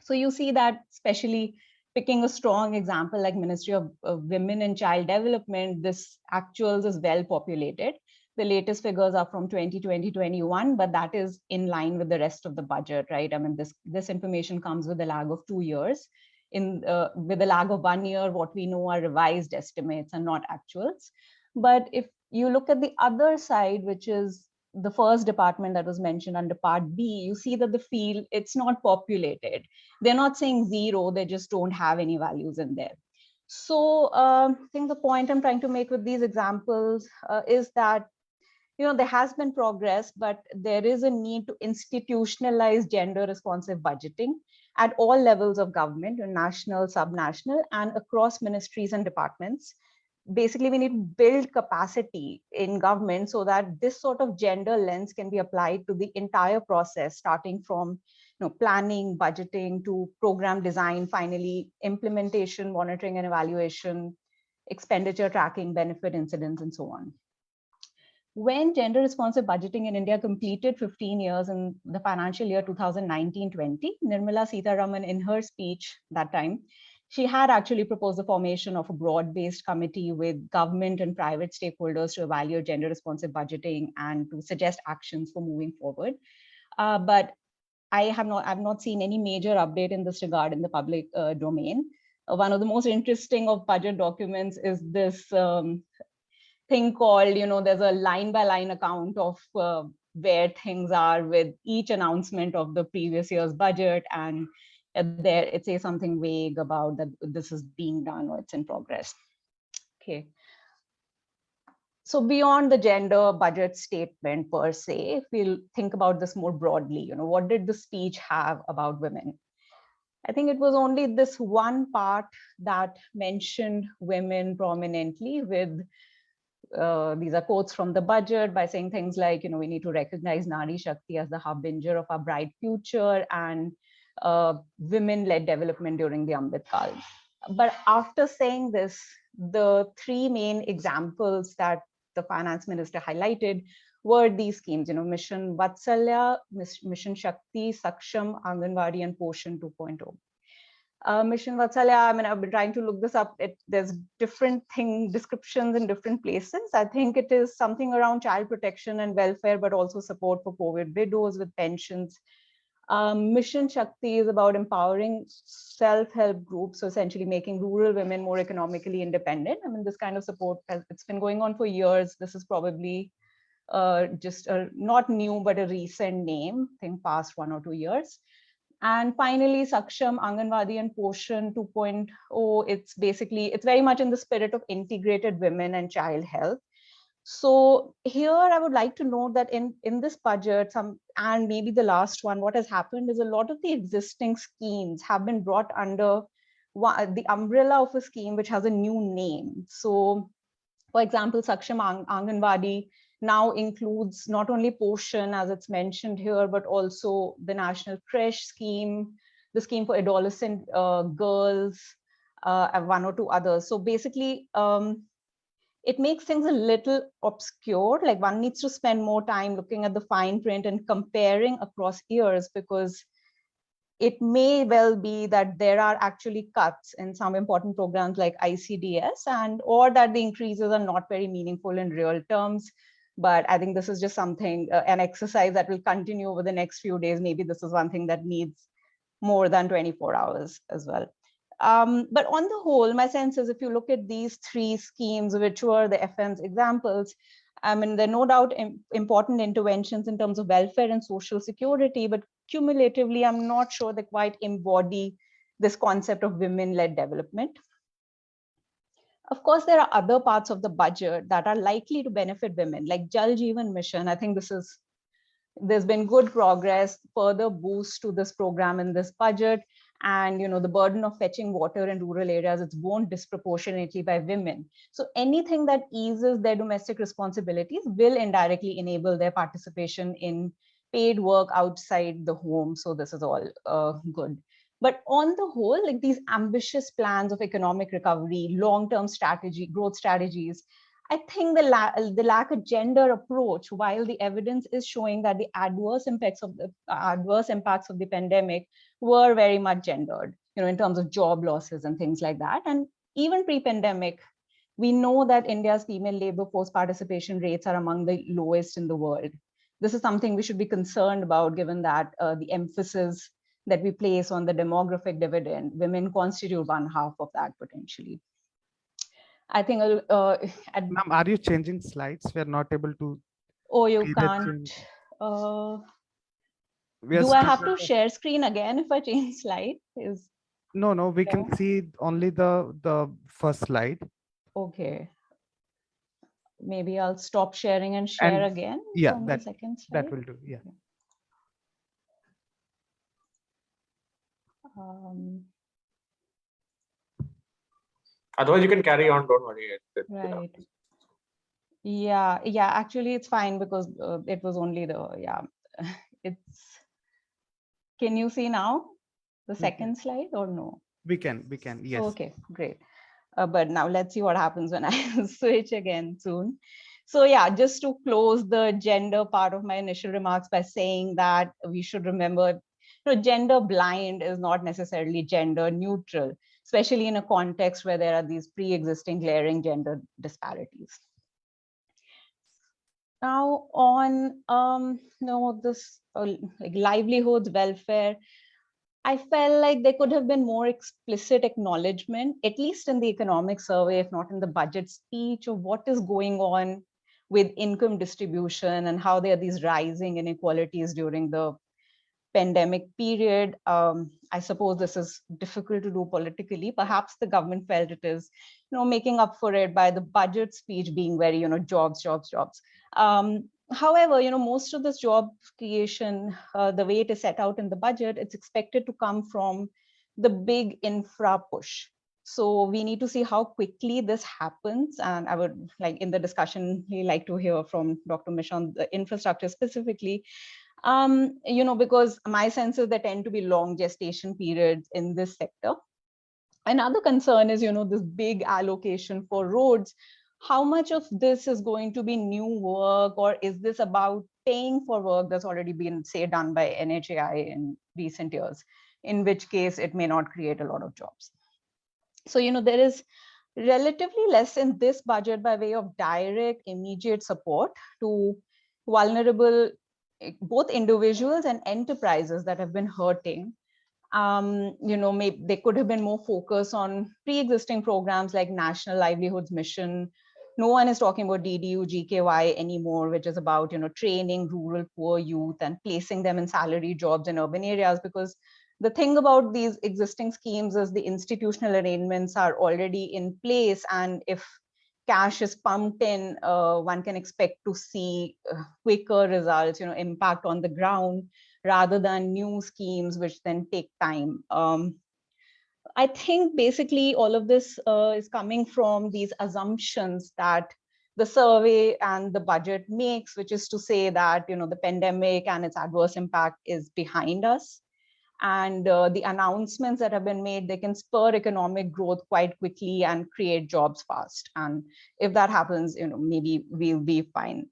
So you see that, especially picking a strong example like Ministry of Women and Child Development, this actuals is well populated. The latest figures are from 2020-21, but that is in line with the rest of the budget, right? I mean, this information comes with a lag of 2 years. With a lag of 1 year, what we know are revised estimates and not actuals. But if you look at the other side, which is the first department that was mentioned under part B, you see that the field, it's not populated. They're not saying zero, they just don't have any values in there. So I think the point I'm trying to make with these examples is that, there has been progress, but there is a need to institutionalize gender responsive budgeting at all levels of government, national, subnational, and across ministries and departments. Basically, we need to build capacity in government so that this sort of gender lens can be applied to the entire process, starting from planning, budgeting, to program design, finally implementation, monitoring and evaluation, expenditure tracking, benefit incidents, and so on. When gender responsive budgeting in India completed 15 years in the financial year 2019-20, Nirmala Sitharaman, in her speech that time, she had actually proposed the formation of a broad-based committee with government and private stakeholders to evaluate gender responsive budgeting and to suggest actions for moving forward. But I've not seen any major update in this regard in the public domain. One of the most interesting of budget documents is this thing called, there's a line-by-line account of where things are with each announcement of the previous year's budget, and there it says something vague about that this is being done or it's in progress. Okay. So beyond the gender budget statement per se, if we'll think about this more broadly, what did the speech have about women? I think it was only this one part that mentioned women prominently with these are quotes from the budget by saying things like, we need to recognize Nari Shakti as the harbinger of our bright future and women-led development during the Amrit Kal. But after saying this, the three main examples that the finance minister highlighted were these schemes, Mission Vatsalya, Mission Shakti, Saksham, Anganwadi, and Poshan 2.0. Mission Vatsalya, I've been trying to look this up. There's different descriptions in different places. I think it is something around child protection and welfare, but also support for COVID widows with pensions. Mission Shakti is about empowering self-help groups, so essentially making rural women more economically independent. This kind of support, it's been going on for years. This is probably just not new, but a recent name, I think past 1 or 2 years. And finally, Saksham, Anganwadi, and Poshan 2.0, it's very much in the spirit of integrated women and child health. So here I would like to note that in this budget, and maybe the last one, what has happened is a lot of the existing schemes have been brought under the umbrella of a scheme which has a new name. So for example, Saksham Anganwadi now includes not only Poshan, as it's mentioned here, but also the National Creche Scheme, the scheme for adolescent girls, and 1 or 2 others. So basically, it makes things a little obscure. Like one needs to spend more time looking at the fine print and comparing across years, because it may well be that there are actually cuts in some important programs like ICDS, or that the increases are not very meaningful in real terms. But I think this is just something, an exercise that will continue over the next few days. Maybe this is one thing that needs more than 24 hours as well. But on the whole, my sense is if you look at these 3 schemes, which were the FM's examples, there are no doubt important interventions in terms of welfare and social security, but cumulatively, I'm not sure they quite embody this concept of women-led development. Of course, there are other parts of the budget that are likely to benefit women, like Jal Jeevan Mission. I think there's been good progress, further boost to this program in this budget. And the burden of fetching water in rural areas, it's borne disproportionately by women. So anything that eases their domestic responsibilities will indirectly enable their participation in paid work outside the home. So this is all good. But on the whole, like these ambitious plans of economic recovery, long-term growth strategies, I think the lack of gender approach, while the evidence is showing that the adverse impacts of the pandemic were very much gendered, in terms of job losses and things like that. And even pre-pandemic, we know that India's female labor force participation rates are among the lowest in the world. This is something we should be concerned about, given that the emphasis that we place on the demographic dividend, women constitute 1/2 of that potentially. I think. Ma'am, are you changing slides? We are not able to. Oh, you can't. Do I have to share screen again if I change slide? No, we can see only the first slide. Okay. Maybe I'll stop sharing and share again. Yeah, the second slide. that will do. Yeah. Otherwise, you can carry on. Don't worry. Right. Yeah. Actually, it's fine because it was only Can you see now the second slide or no? We can. Yes. Okay, great. But now let's see what happens when I switch again soon. So yeah, just to close the gender part of my initial remarks by saying that we should remember, gender blind is not necessarily gender neutral, especially in a context where there are these pre-existing glaring gender disparities. Now on this like livelihoods, welfare, I felt like there could have been more explicit acknowledgement, at least in the economic survey, if not in the budget speech, of what is going on with income distribution and how there are these rising inequalities during the pandemic period. I suppose this is difficult to do politically. Perhaps the government felt it is, making up for it by the budget speech being very, jobs, jobs, jobs. However, most of this job creation, the way it is set out in the budget, it's expected to come from the big infra push. So we need to see how quickly this happens. And I would like in the discussion, like to hear from Dr. Misra on the infrastructure specifically. Because my sense is there tend to be long gestation periods in this sector. Another concern is, this big allocation for roads. How much of this is going to be new work, or is this about paying for work that's already been, say, done by NHAI in recent years, in which case it may not create a lot of jobs. So, there is relatively less in this budget by way of direct, immediate support to vulnerable, both individuals and enterprises that have been hurting. Maybe they could have been more focused on pre-existing programs like National Livelihoods Mission. No one is talking about DDU, GKY anymore, which is about, training rural poor youth and placing them in salary jobs in urban areas. Because the thing about these existing schemes is the institutional arrangements are already in place. And if cash is pumped in, one can expect to see quicker results, impact on the ground, rather than new schemes, which then take time. I think basically all of this is coming from these assumptions that the survey and the budget makes, which is to say that, the pandemic and its adverse impact is behind us. And the announcements that have been made, they can spur economic growth quite quickly and create jobs fast. And if that happens, maybe we'll be fine.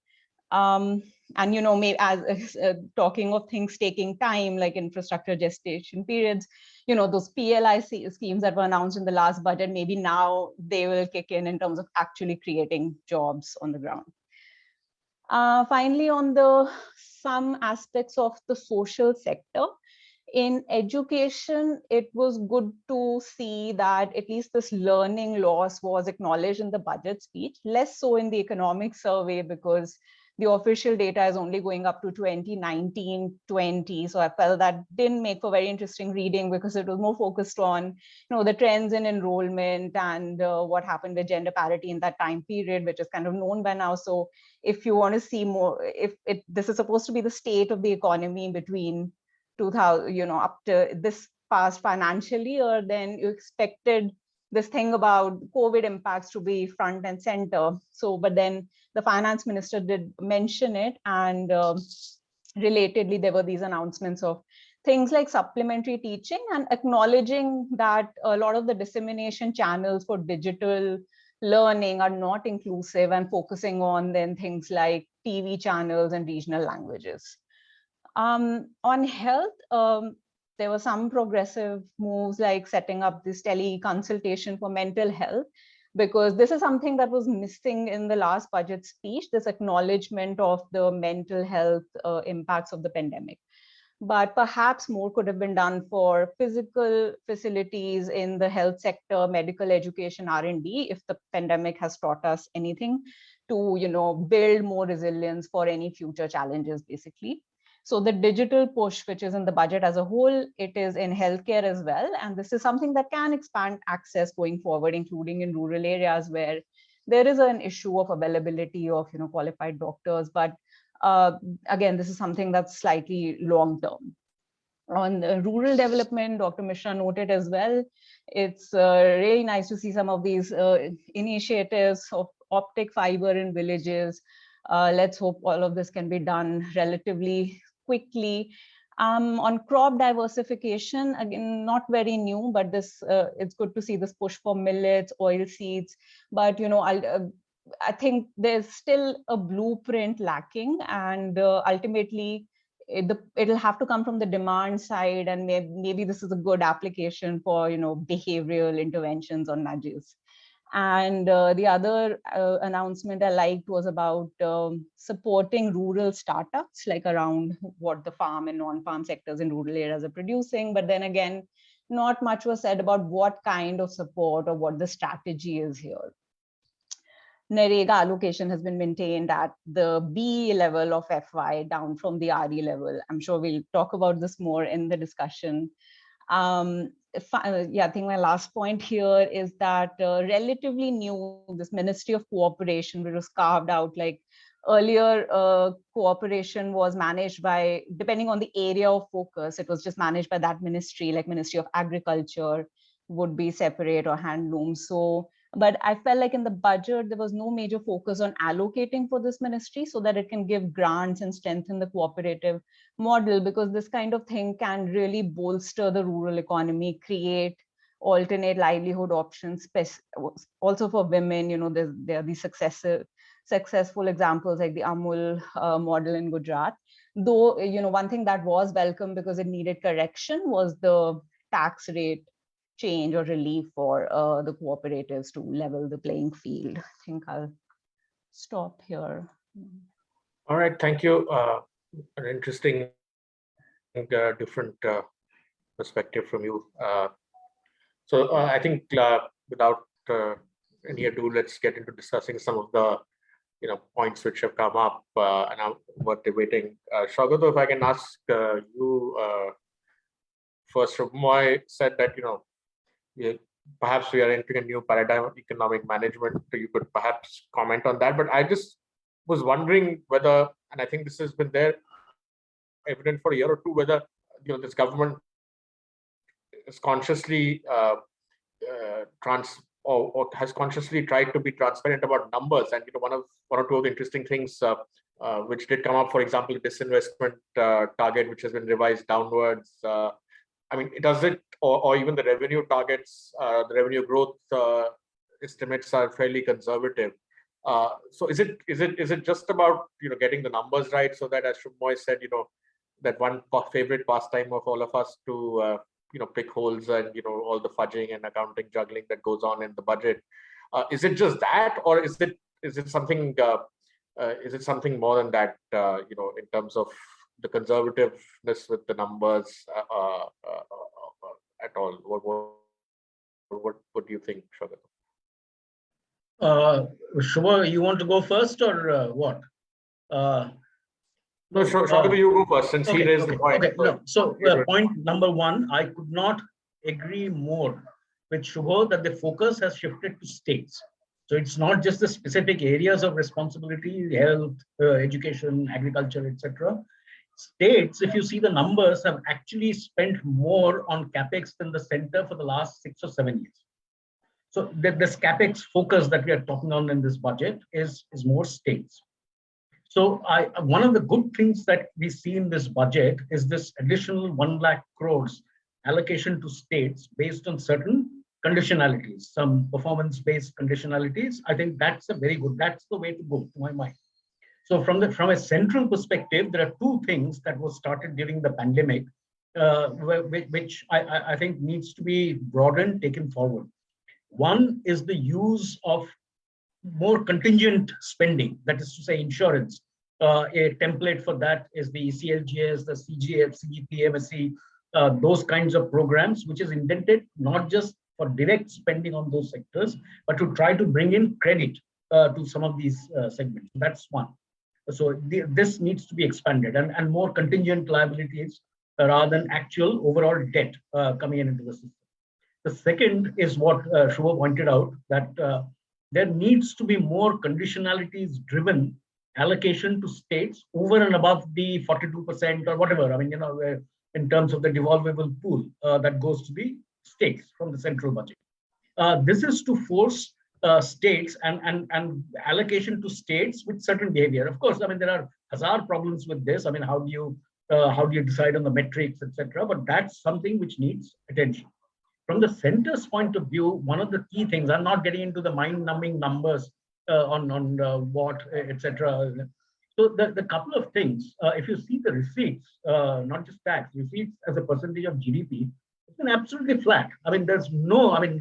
And maybe as talking of things taking time, like infrastructure gestation periods, those PLI schemes that were announced in the last budget, maybe now they will kick in terms of actually creating jobs on the ground. Finally, on some aspects of the social sector, in education, it was good to see that at least this learning loss was acknowledged in the budget speech, less so in the economic survey, because the official data is only going up to 2019-20. So I felt that didn't make for very interesting reading, because it was more focused on, the trends in enrollment and what happened with gender parity in that time period, which is kind of known by now. So if you want to see more, this is supposed to be the state of the economy between 2000, up to this past financial year, then you expected this thing about COVID impacts to be front and center. So, but then the finance minister did mention it, and relatedly, there were these announcements of things like supplementary teaching, and acknowledging that a lot of the dissemination channels for digital learning are not inclusive, and focusing on then things like TV channels and regional languages. On health, there were some progressive moves, like setting up this teleconsultation for mental health, because this is something that was missing in the last budget speech, this acknowledgement of the mental health impacts of the pandemic. But perhaps more could have been done for physical facilities in the health sector, medical education, R&D, if the pandemic has taught us anything, to build more resilience for any future challenges, basically. So the digital push, which is in the budget as a whole, it is in healthcare as well. And this is something that can expand access going forward, including in rural areas where there is an issue of availability of qualified doctors. But again, this is something that's slightly long term. On the rural development, Dr. Misra noted as well, it's really nice to see some of these initiatives of optic fiber in villages. Let's hope all of this can be done relatively quickly. On crop diversification, again, not very new, but this it's good to see this push for millets, oil seeds. But I think there's still a blueprint lacking, and ultimately it'll have to come from the demand side, and maybe this is a good application for behavioral interventions or nudges. And the other announcement I liked was about supporting rural startups, like around what the farm and non-farm sectors in rural areas are producing. But then again, not much was said about what kind of support or what the strategy is here. NREGA allocation has been maintained at the B level of FY, down from the RE level. I'm sure we'll talk about this more in the discussion. I think my last point here is that relatively new, this Ministry of Cooperation, which was carved out, like earlier cooperation was managed by, depending on the area of focus, it was just managed by that ministry, like Ministry of Agriculture would be separate, or handloom. So, but I felt like in the budget, there was no major focus on allocating for this ministry so that it can give grants and strengthen the cooperative model, because this kind of thing can really bolster the rural economy, create alternate livelihood options, also for women. There are these successful examples like the Amul model in Gujarat. Though, one thing that was welcome because it needed correction was the tax rate change or relief for the cooperatives to level the playing field. I think I'll stop here. All right, thank you. An interesting, different perspective from you. So I think without any ado, let's get into discussing some of the points which have come up and are worth debating. Saugata, if I can ask you first. Subhomoy said that perhaps we are entering a new paradigm of economic management. So you could perhaps comment on that. But I just was wondering whether, and I think this has been there evident for a year or two, whether this government is consciously or has consciously tried to be transparent about numbers. And one or two of the interesting things which did come up, for example, disinvestment target, which has been revised downwards. I mean, does it, or even the revenue targets, the revenue growth estimates are fairly conservative. So is it just about getting the numbers right, so that, as Subhomoy said, that one favorite pastime of all of us to pick holes and all the fudging and accounting juggling that goes on in the budget. Is it just that, or is it something more than that? In terms of the conservativeness with the numbers at all. What do you think, Saugata? Shubha, you want to go first or what? No, Saugata, you go first since he raised the point. Okay, no. So point number one, I could not agree more with Shubha that the focus has shifted to states. So it's not just the specific areas of responsibility, health, education, agriculture, etc. States, if you see the numbers, have actually spent more on capex than the center for the last 6 or 7 years. So this capex focus that we are talking on in this budget is more states. So one of the good things that we see in this budget is this additional 1 lakh crores allocation to states based on certain conditionalities, some performance-based conditionalities. I think that's that's the way to go, to my mind. So from a central perspective, there are two things that were started during the pandemic, which I think needs to be broadened, taken forward. One is the use of more contingent spending, that is to say insurance. A template for that is the ECLGS, the CGF, CGP, MSC, those kinds of programs, which is intended not just for direct spending on those sectors, but to try to bring in credit to some of these segments. That's one. So this needs to be expanded and more contingent liabilities rather than actual overall debt coming into the system. The second is what Shubha pointed out, that there needs to be more conditionalities driven allocation to states over and above the 42% or whatever. I mean, in terms of the devolvable pool that goes to the states from the central budget. This is to force states and allocation to states with certain behavior. Of course, I mean, there are hazard problems with this. I mean, how do you How do you decide on the metrics, etc.? But that's something which needs attention. From the center's point of view, one of the key things, I'm not getting into the mind-numbing numbers on what, etc. So the couple of things, if you see the receipts, not just tax, receipts as a percentage of GDP, it's been absolutely flat. I mean, there's no, I mean,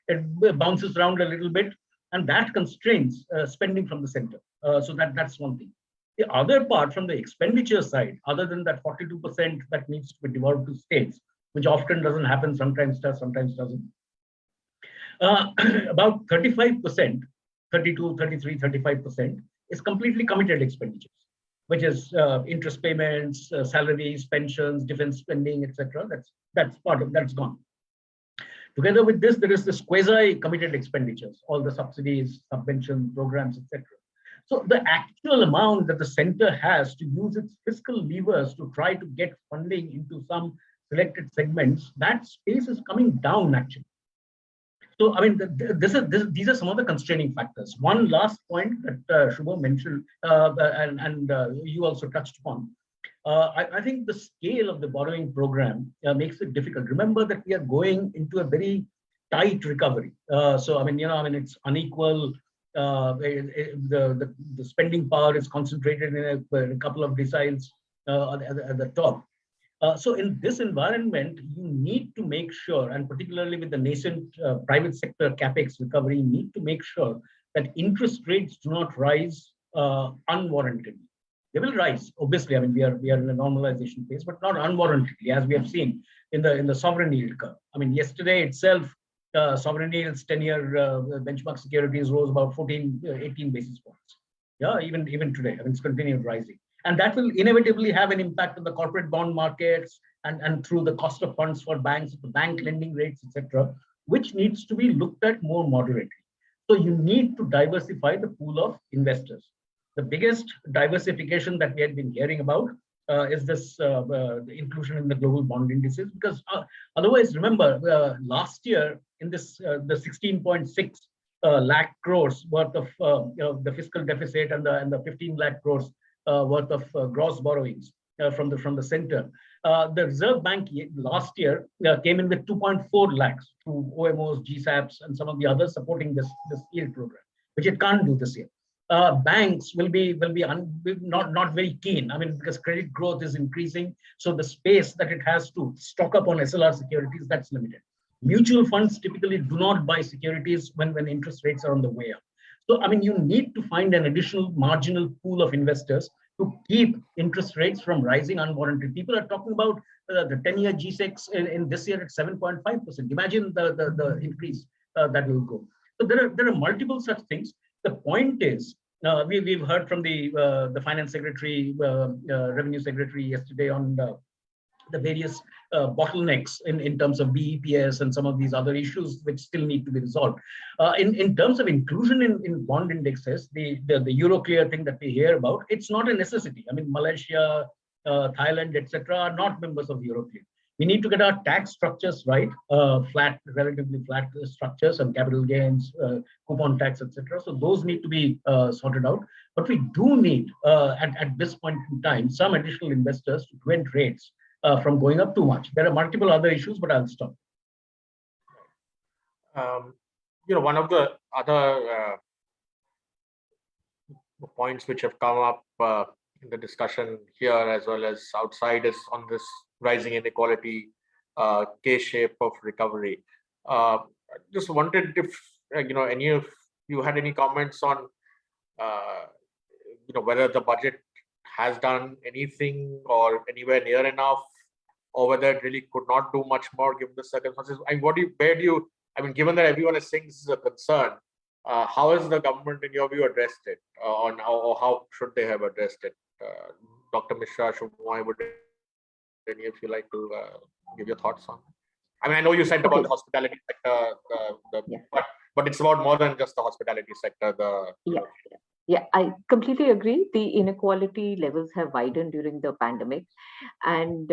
it bounces around a little bit, and that constrains spending from the center. So that's one thing. The other part from the expenditure side, other than that 42% that needs to be devolved to states, which often doesn't happen, sometimes does, sometimes doesn't. About 35%, 32, 33, 35% is completely committed expenditures, which is interest payments, salaries, pensions, defense spending, etc. That's part of that's gone. Together with this, there is this quasi-committed expenditures, all the subsidies, subvention programs, etc. So the actual amount that the center has to use its fiscal levers to try to get funding into some selected segments, that space is coming down actually. So I mean, these are some of the constraining factors. One last point that Shubho mentioned, and you also touched upon. I think the scale of the borrowing program makes it difficult. Remember that we are going into a very tight recovery. So I mean, it's unequal. The spending power is concentrated in a couple of deciles at the top. So in this environment, you need to make sure, and particularly with the nascent private sector capex recovery, you need to make sure that interest rates do not rise unwarrantedly. They will rise, obviously. I mean, we are in a normalization phase, but not unwarrantedly, as we have seen in the sovereign yield curve. I mean, yesterday itself, sovereign yields 10-year benchmark securities rose about 18 basis points. Yeah, even today, I mean, it's continued rising. And that will inevitably have an impact on the corporate bond markets and through the cost of funds for banks, the bank lending rates, etc., which needs to be looked at more moderately. So you need to diversify the pool of investors. The biggest diversification that we had been hearing about is this the inclusion in the global bond indices, because otherwise, remember, last year in this the 16.6 lakh crores worth of the fiscal deficit and the 15 lakh crores worth of gross borrowings from the center. The Reserve Bank last year came in with 2.4 lakhs through OMOs, GSAPs, and some of the others supporting this yield program, which it can't do this year. Banks will be not very keen. I mean, because credit growth is increasing, so the space that it has to stock up on SLR securities, that's limited. Mutual funds typically do not buy securities when interest rates are on the way up. So, I mean, you need to find an additional marginal pool of investors to keep interest rates from rising unwarranted. People are talking about the 10-year G6 in this year at 7.5%. Imagine the increase that will go. So there are multiple such things. The point is, we've heard from the finance secretary, revenue secretary yesterday on the various bottlenecks in terms of BEPS and some of these other issues which still need to be resolved. In terms of inclusion in bond indexes, the Euroclear thing that we hear about, it's not a necessity. I mean, Malaysia, Thailand, etc., are not members of Euroclear. We need to get our tax structures right, relatively flat structures and capital gains, coupon tax, etc. So those need to be sorted out. But we do need, at this point in time, some additional investors to prevent rates from going up too much. There are multiple other issues, but I'll stop. One of the other points which have come up in the discussion here as well as outside is on this rising inequality K-shape of recovery. Just wondered if any of you had any comments on whether the budget has done anything or anywhere near enough, or whether it really could not do much more given the circumstances. I mean, given that everyone is saying this is a concern, how has the government, in your view, addressed it, or how should they have addressed it? Dr. Misra, Subhomoy, would any of you like to give your thoughts on? I mean, I know you said about the hospitality sector, but it's about more than just the hospitality sector. Yeah, I completely agree. The inequality levels have widened during the pandemic. And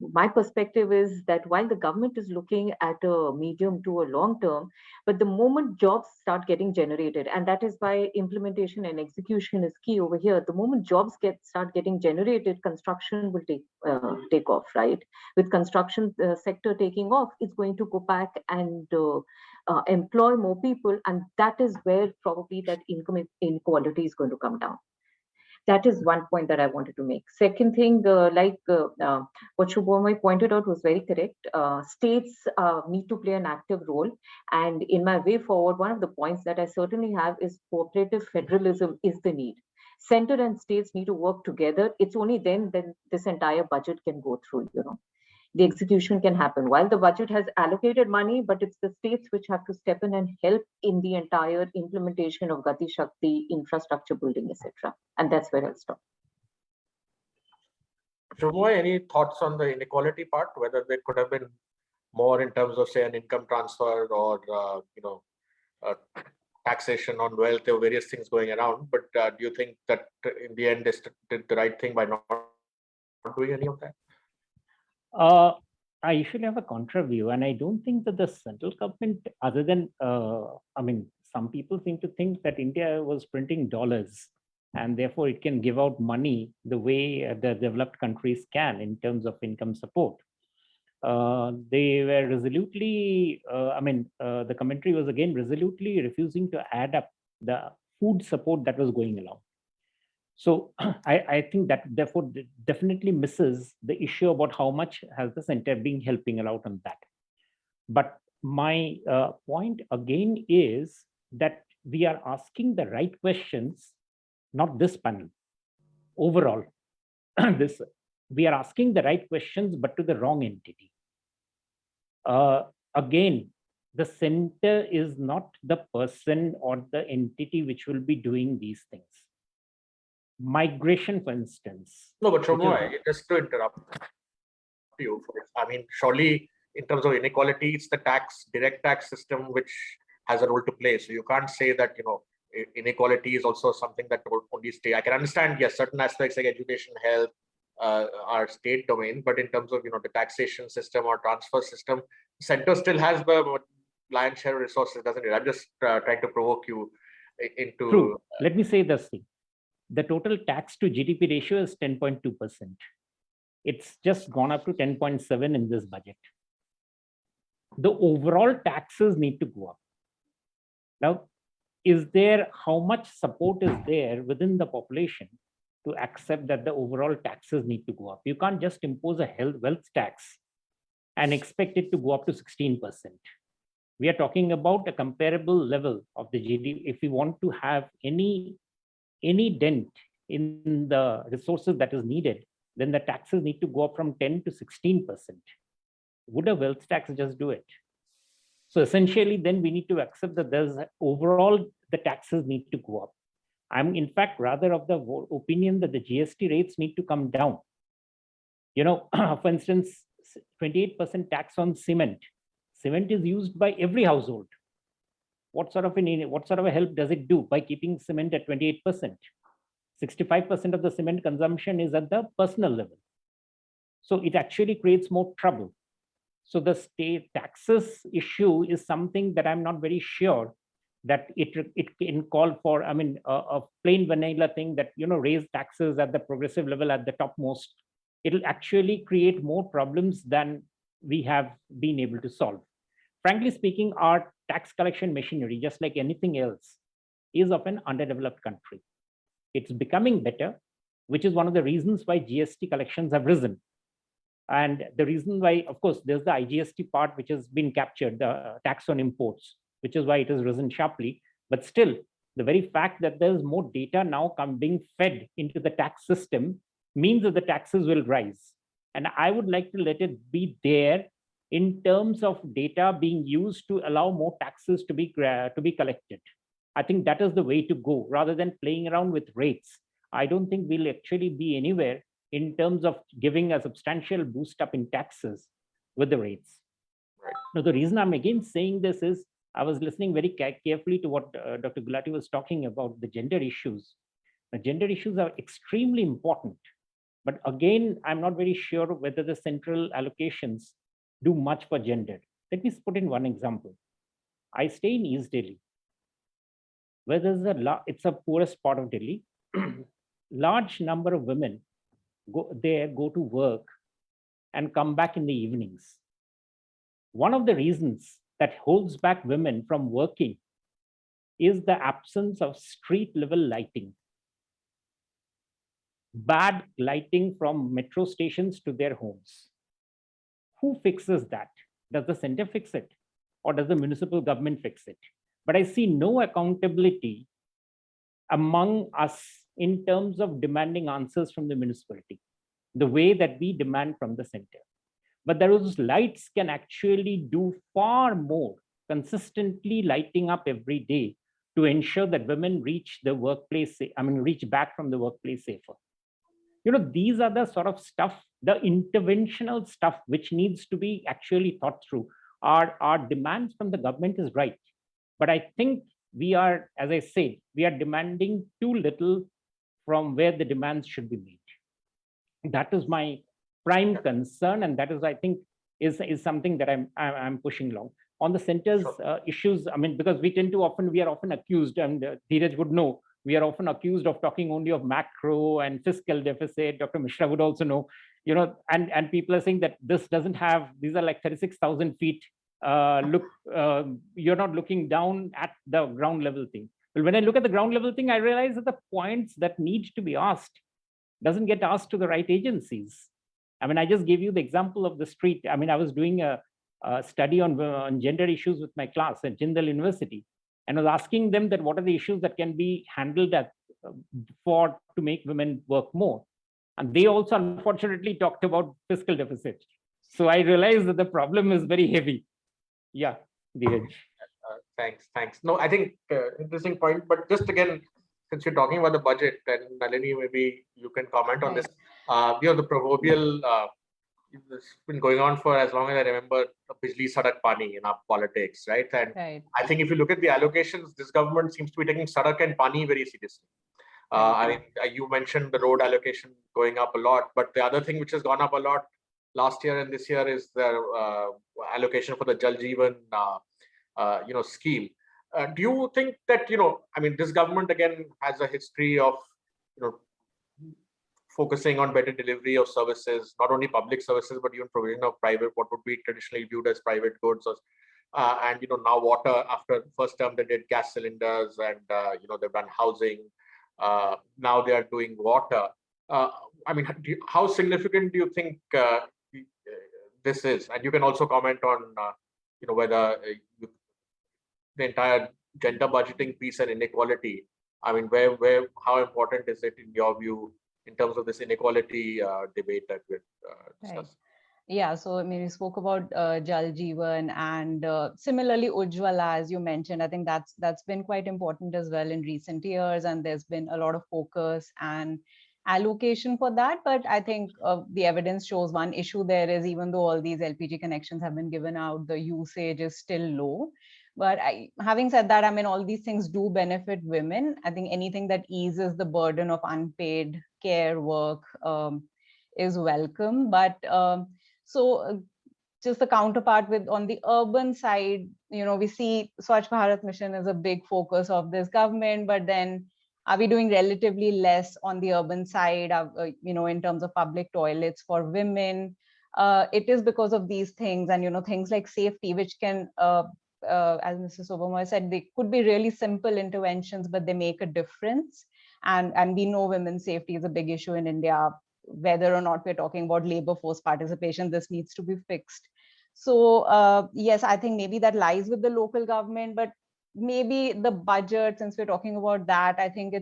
my perspective is that while the government is looking at a medium to a long term, but the moment jobs start getting generated, and that is why implementation and execution is key over here. The moment jobs start getting generated, construction will take off, right? With construction sector taking off, it's going to go back and employ more people, and that is where probably that income inequality is going to come down. That is one point that I wanted to make. Second thing, what Subhomoy pointed out was very correct. States need to play an active role. And in my way forward, one of the points that I certainly have is cooperative federalism is the need. Center and states need to work together. It's only then this entire budget can go through, the execution can happen. While the budget has allocated money, but it's the states which have to step in and help in the entire implementation of Gati Shakti, infrastructure building, etc. And that's where I'll stop. Subhomoy, any thoughts on the inequality part, whether there could have been more in terms of, say, an income transfer or, taxation on wealth? There were various things going around, but do you think that in the end, they did the right thing by not doing any of that? I usually have a contra view, and I don't think that the central government, other than, some people seem to think that India was printing dollars, and therefore it can give out money the way the developed countries can in terms of income support. They were resolutely, the commentary was again resolutely refusing to add up the food support that was going along. So I think that therefore definitely misses the issue about how much has the center been helping out on that. But my point again is that we are asking the right questions, not this panel. Overall, we are asking the right questions, but to the wrong entity. Again, the center is not the person or the entity which will be doing these things. Migration, for instance. No, but Subhomoy, just to interrupt you, surely in terms of inequality, it's the direct tax system which has a role to play. So you can't say that, inequality is also something that will only stay. I can understand, yes, certain aspects like education, health are state domain, but in terms of, the taxation system or transfer system, center still has the lion's share of resources, doesn't it? I'm just trying to provoke you into... True. Let me say this thing. The total tax to GDP ratio is 10.2%. It's just gone up to 10.7 in this budget. The overall taxes need to go up. Now, how much support is there within the population to accept that the overall taxes need to go up? You can't just impose a wealth tax and expect it to go up to 16%. We are talking about a comparable level of the GDP. If we want to have any dent in the resources that is needed, then the taxes need to go up from 10 to 16%. Would a wealth tax just do it? So essentially, then we need to accept that overall the taxes need to go up. I'm in fact rather of the opinion that the GST rates need to come down. For instance, 28% tax on cement. Cement is used by every household. What sort of a help does it do by keeping cement at 28%? 65% of the cement consumption is at the personal level. So it actually creates more trouble. So the state taxes issue is something that I'm not very sure that it can call for, a plain vanilla thing that, raise taxes at the progressive level at the topmost. It'll actually create more problems than we have been able to solve. Frankly speaking, our tax collection machinery, just like anything else, is of an underdeveloped country. It's becoming better, which is one of the reasons why GST collections have risen. And the reason why, of course, there's the IGST part, which has been captured, the tax on imports, which is why it has risen sharply. But still, the very fact that there's more data now being fed into the tax system means that the taxes will rise. And I would like to let it be there in terms of data being used to allow more taxes to be collected. I think that is the way to go, rather than playing around with rates. I don't think we'll actually be anywhere in terms of giving a substantial boost up in taxes with the rates. Right. Now, the reason I'm again saying this is I was listening very carefully to what Dr. Gulati was talking about, the gender issues. The gender issues are extremely important. But again, I'm not very sure whether the central allocations do much for gender. Let me put in one example. I stay in East Delhi, where it's a poorest part of Delhi. Large number of women go to work and come back in the evenings. One of the reasons that holds back women from working is the absence of street level lighting. Bad lighting from metro stations to their homes. Who fixes that? Does the center fix it? Or does the municipal government fix it? But I see no accountability among us in terms of demanding answers from the municipality, the way that we demand from the center. But those lights can actually do far more, consistently lighting up every day to ensure that women reach the workplace, reach back from the workplace safer. These are the sort of stuff, the interventional stuff, which needs to be actually thought through. Our demands from the government is right. But I think we are, as I said, we are demanding too little from where the demands should be made. That is my prime concern, and that is, I think, is something that I'm pushing along. On the center's issues, because we are often accused, and Dhiraj would know, we are often accused of talking only of macro and fiscal deficit. Dr. Misra would also know, and people are saying that this doesn't have, these are like 36,000 feet. You're not looking down at the ground level thing. Well, when I look at the ground level thing, I realize that the points that need to be asked doesn't get asked to the right agencies. I just gave you the example of the street. I was doing a study on gender issues with my class at Jindal University, and I was asking them that what are the issues that can be handled to make women work more. And they also unfortunately talked about fiscal deficit. So I realized that the problem is very heavy. Yeah, Dhiraj. Thanks. No, I think interesting point, but just again, since you're talking about the budget, and Nalini, maybe you can comment on this. The proverbial, it's been going on for as long as I remember, Bijli Sadak Pani in our politics, right? And I think if you look at the allocations, this government seems to be taking Sadak and Pani very seriously. You mentioned the road allocation going up a lot, but the other thing which has gone up a lot last year and this year is the allocation for the Jal Jeevan scheme. Do you think that, this government again has a history of, focusing on better delivery of services, not only public services, but even provision of private, what would be traditionally viewed as private goods. And, now water, after first term, they did gas cylinders and, they've done housing. Now they are doing water. How significant do you think this is? And you can also comment on, whether the entire gender budgeting piece and inequality. How important is it in your view in terms of this inequality debate that we're discussing? Yeah, so we spoke about Jal Jeevan and similarly Ujjwala, as you mentioned. I think that's been quite important as well in recent years, and there's been a lot of focus and allocation for that. But I think the evidence shows one issue there is, even though all these LPG connections have been given out, the usage is still low. But having said that, all these things do benefit women. I think anything that eases the burden of unpaid care work is welcome. But just the counterpart on the urban side, we see Swachh Bharat Mission is a big focus of this government, but then are we doing relatively less on the urban side, in terms of public toilets for women? It is because of these things, and, things like safety, which can, as Mr. Subhomoy said, they could be really simple interventions, but they make a difference. And we know women's safety is a big issue in India. Whether or not we're talking about labor force participation, this needs to be fixed. So yes, I think maybe that lies with the local government, but maybe the budget, since we're talking about that, I think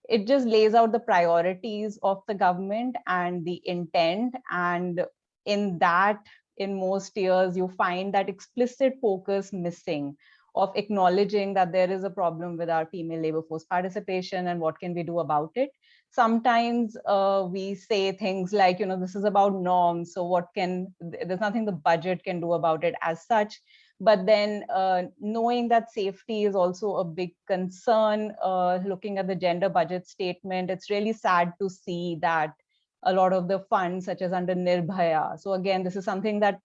it just lays out the priorities of the government and the intent. And in most years, you find that explicit focus missing of acknowledging that there is a problem with our female labor force participation and what can we do about it. sometimes we say things like, this is about norms. So there's nothing the budget can do about it as such. But then knowing that safety is also a big concern, looking at the gender budget statement, it's really sad to see that a lot of the funds, such as under Nirbhaya. So again, this is something that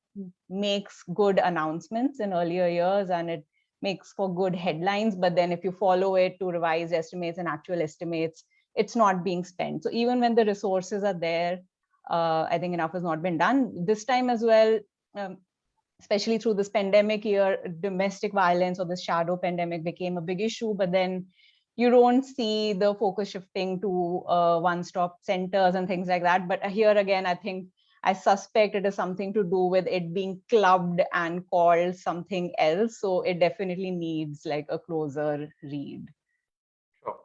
makes good announcements in earlier years, and it makes for good headlines. But then if you follow it to revised estimates and actual estimates, it's not being spent. So even when the resources are there, I think enough has not been done. This time as well, especially through this pandemic year, domestic violence or the shadow pandemic became a big issue, but then you don't see the focus shifting to one-stop centers and things like that. But here again, I suspect it is something to do with it being clubbed and called something else. So it definitely needs like a closer read. Sure.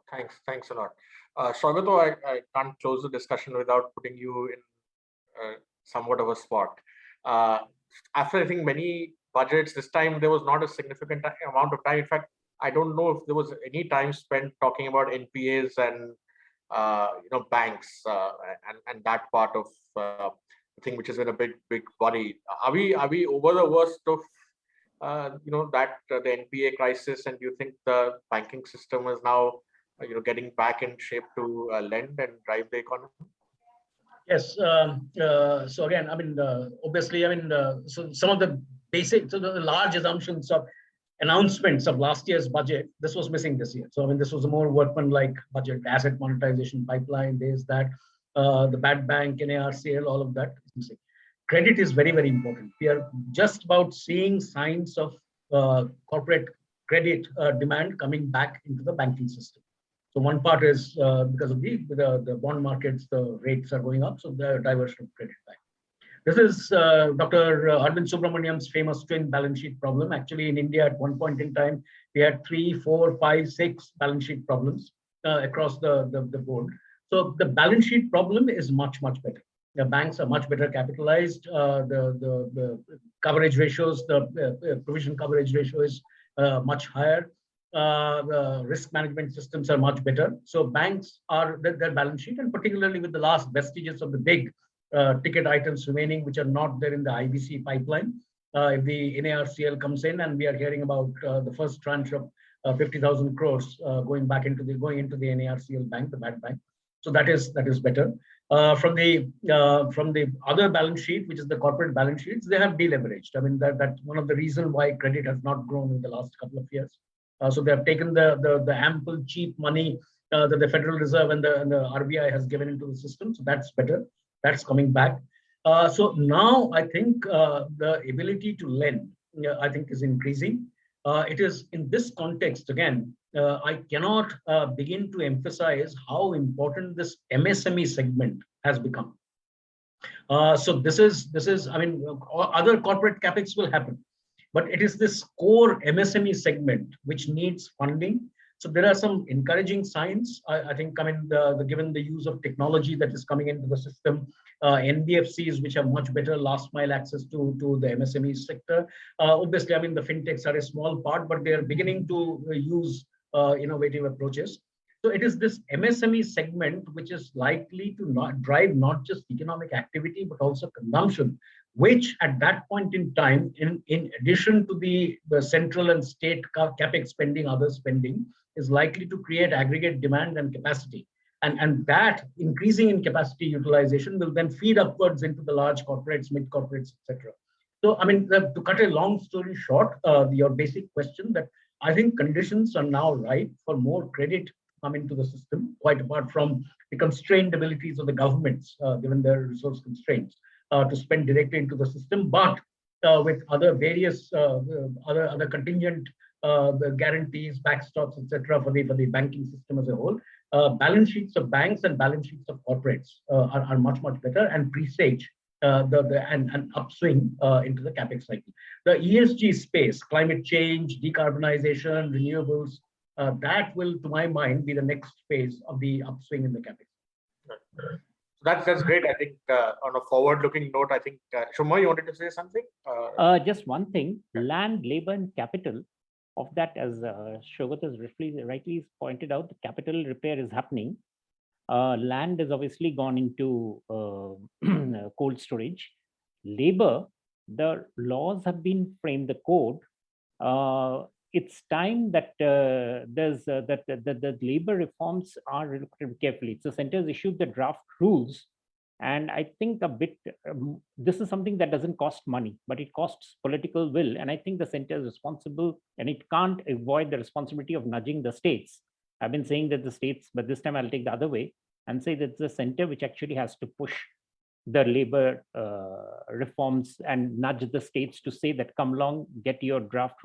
Thanks a lot. Saugata, I can't close the discussion without putting you in somewhat of a spot. After I think many budgets, this time there was not a significant amount of time. In fact, I don't know if there was any time spent talking about NPAs and banks and that part of the thing, which is in a big body. Are we over the worst of the NPA crisis, and do you think the banking system is now getting back in shape to lend and drive the economy? Yes. So again, obviously, so some of the basic, so the large assumptions of announcements of last year's budget, this was missing this year. So this was a more workman-like budget, asset monetization pipeline, there's that, the bad bank, NARCL, all of that is missing. Credit is very, very important. We are just about seeing signs of corporate credit demand coming back into the banking system. So one part is because of the bond markets, the rates are going up, so the diversion of credit back. This is Dr. Arvind Subramanian's famous twin balance sheet problem. Actually, in India, at one point in time, we had 3, 4, 5, 6 balance sheet problems across the board. So the balance sheet problem is much, much better. The banks are much better capitalized. The coverage ratios, the provision coverage ratio is much higher. Risk management systems are much better. So banks are their balance sheet, and particularly with the last vestiges of the big ticket items remaining, which are not there in the IBC pipeline. If the NARCL comes in, and we are hearing about the first tranche of 50,000 crores going into the NARCL bank, the bad bank. So that is better. From the other balance sheet, which is the corporate balance sheets, they have deleveraged. That's one of the reasons why credit has not grown in the last couple of years. So they have taken the ample cheap money that the Federal Reserve and the RBI has given into the system. So that's better. That's coming back. So now I think the ability to lend, I think, is increasing. It is in this context, again, I cannot begin to emphasize how important this MSME segment has become. So this is, other corporate capex will happen, but it is this core MSME segment which needs funding. So there are some encouraging signs. I think, given the use of technology that is coming into the system, NBFCs, which have much better last mile access to the MSME sector. Obviously, the fintechs are a small part, but they are beginning to use innovative approaches. So it is this MSME segment which is likely to drive not just economic activity, but also consumption, which at that point in time, in addition to the central and state capex spending, other spending, is likely to create aggregate demand and capacity. And that increasing in capacity utilization will then feed upwards into the large corporates, mid corporates, etc. So, to cut a long story short, your basic question, that I think conditions are now right for more credit to come into the system, quite apart from the constrained abilities of the governments, given their resource constraints, to spend directly into the system, but with other various other contingent guarantees, backstops, etc., for the banking system as a whole. Balance sheets of banks and balance sheets of corporates are much, much better and presage an upswing into the capex cycle. The ESG space, climate change, decarbonization, renewables, that will, to my mind, be the next phase of the upswing in the capex. That's great. I think on a forward-looking note, I think Subhomoy, you wanted to say something? Just one thing: land, labor, and capital. Of that, as Saugata rightly pointed out, the capital repair is happening. Land has obviously gone into cold storage. Labor, the laws have been framed, the code. It's time that the labor reforms are looked at carefully. So center has issued the draft rules, and I think a bit this is something that doesn't cost money, but it costs political will. And I think the center is responsible, and it can't avoid the responsibility of nudging the states. I've been saying that the states, but this time I'll take the other way and say that it's the center which actually has to push the labor reforms and nudge the states to say that come along, get your draft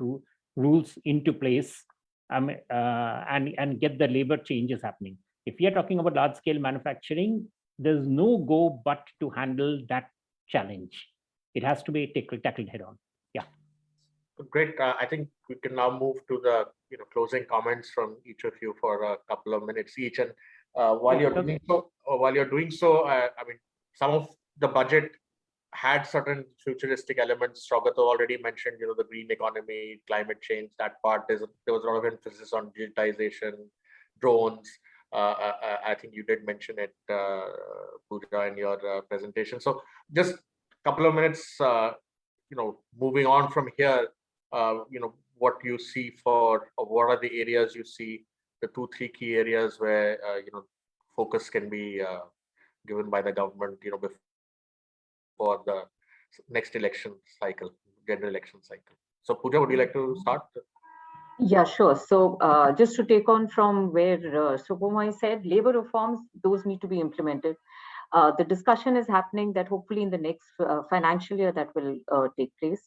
rules into place, and get the labor changes happening. If we are talking about large scale manufacturing, there's no go but to handle that challenge. It has to be tackled head on. Yeah. Great. I think we can now move to the closing comments from each of you for a couple of minutes each. And while you're doing so, I mean, some of the budget had certain futuristic elements. Saugata already mentioned, the green economy, climate change, that part. There was a lot of emphasis on digitization, drones. I think you did mention it, Pooja, in your presentation. So just a couple of minutes, moving on from here, what you see what are the areas you see, the 2-3 key areas where, focus can be given by the government, before the next election cycle, general election cycle. So Pooja, would you like to start? Yeah, sure. So just to take on from where Subhomoy said, labor reforms, those need to be implemented. The discussion is happening that hopefully in the next financial year that will take place.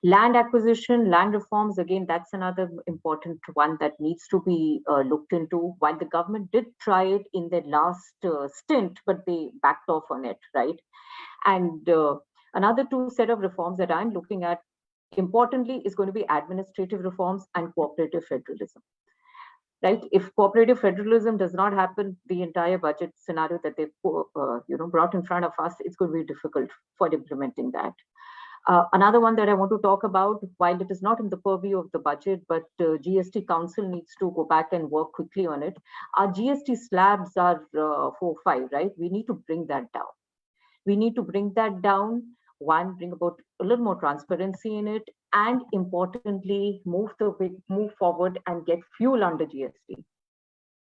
Land acquisition, land reforms, again, that's another important one that needs to be looked into. While the government did try it in their last stint, but they backed off on it, right? And another 2 set of reforms that I'm looking at, importantly, is going to be administrative reforms and cooperative federalism. Right? If cooperative federalism does not happen, the entire budget scenario that they've brought in front of us, it's going to be difficult for implementing that. Another one that I want to talk about, while it is not in the purview of the budget, but GST Council needs to go back and work quickly on it. Our GST slabs are 4-5, right? We need to bring that down. We need to bring that down. One, bring about a little more transparency in it, and importantly, move forward and get fuel under GST.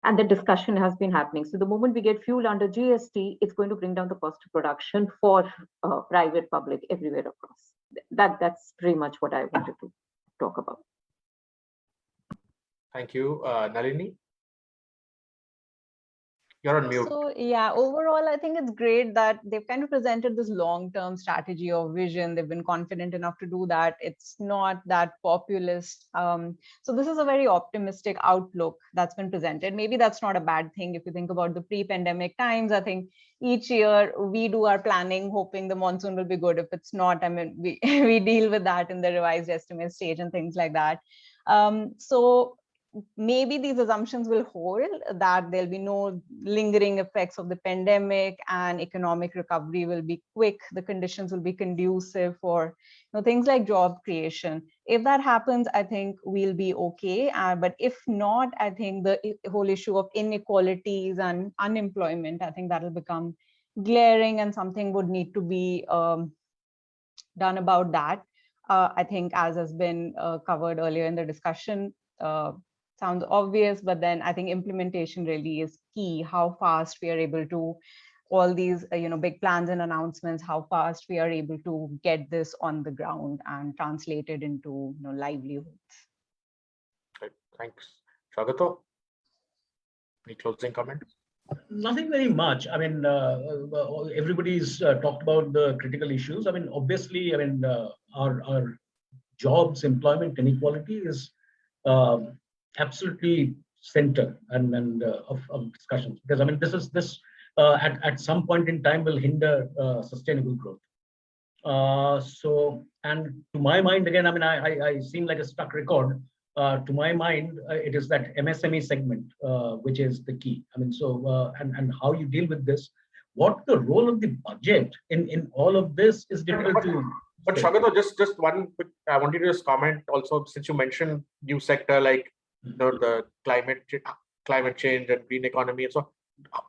And the discussion has been happening. So the moment we get fuel under GST, it's going to bring down the cost of production for private, public, everywhere across. That's pretty much what I wanted to talk about. Thank you. Nalini? You're on mute. So yeah, overall, I think it's great that they've kind of presented this long-term strategy or vision. They've been confident enough to do that. It's not that populist. So this is a very optimistic outlook that's been presented. Maybe that's not a bad thing. If you think about the pre-pandemic times, I think each year we do our planning, hoping the monsoon will be good. If it's not, I mean, we deal with that in the revised estimate stage and things like that. So maybe these assumptions will hold, that there'll be no lingering effects of the pandemic and economic recovery will be quick. The conditions will be conducive for things like job creation. If that happens, I think we'll be okay. But if not, I think the whole issue of inequalities and unemployment, I think that'll become glaring and something would need to be done about that. I think, as has been covered earlier in the discussion, sounds obvious, but then I think implementation really is key. How fast we are able to, all these big plans and announcements, how fast we are able to get this on the ground and translate it into livelihoods. Right. Thanks. Saugata, any closing comments? Nothing very much. I mean, everybody's talked about the critical issues. I mean, obviously, our jobs, employment, inequality is absolutely center and of discussions, because I mean this at some point in time will hinder sustainable growth. So, and to my mind, again, I mean, I seem like a stuck record. To my mind, it is that MSME segment which is the key. I mean, so and how you deal with this, what the role of the budget in all of this is difficult to. But Saugata, just one quick, I wanted to just comment also, since you mentioned new sector like the climate change and green economy and so on.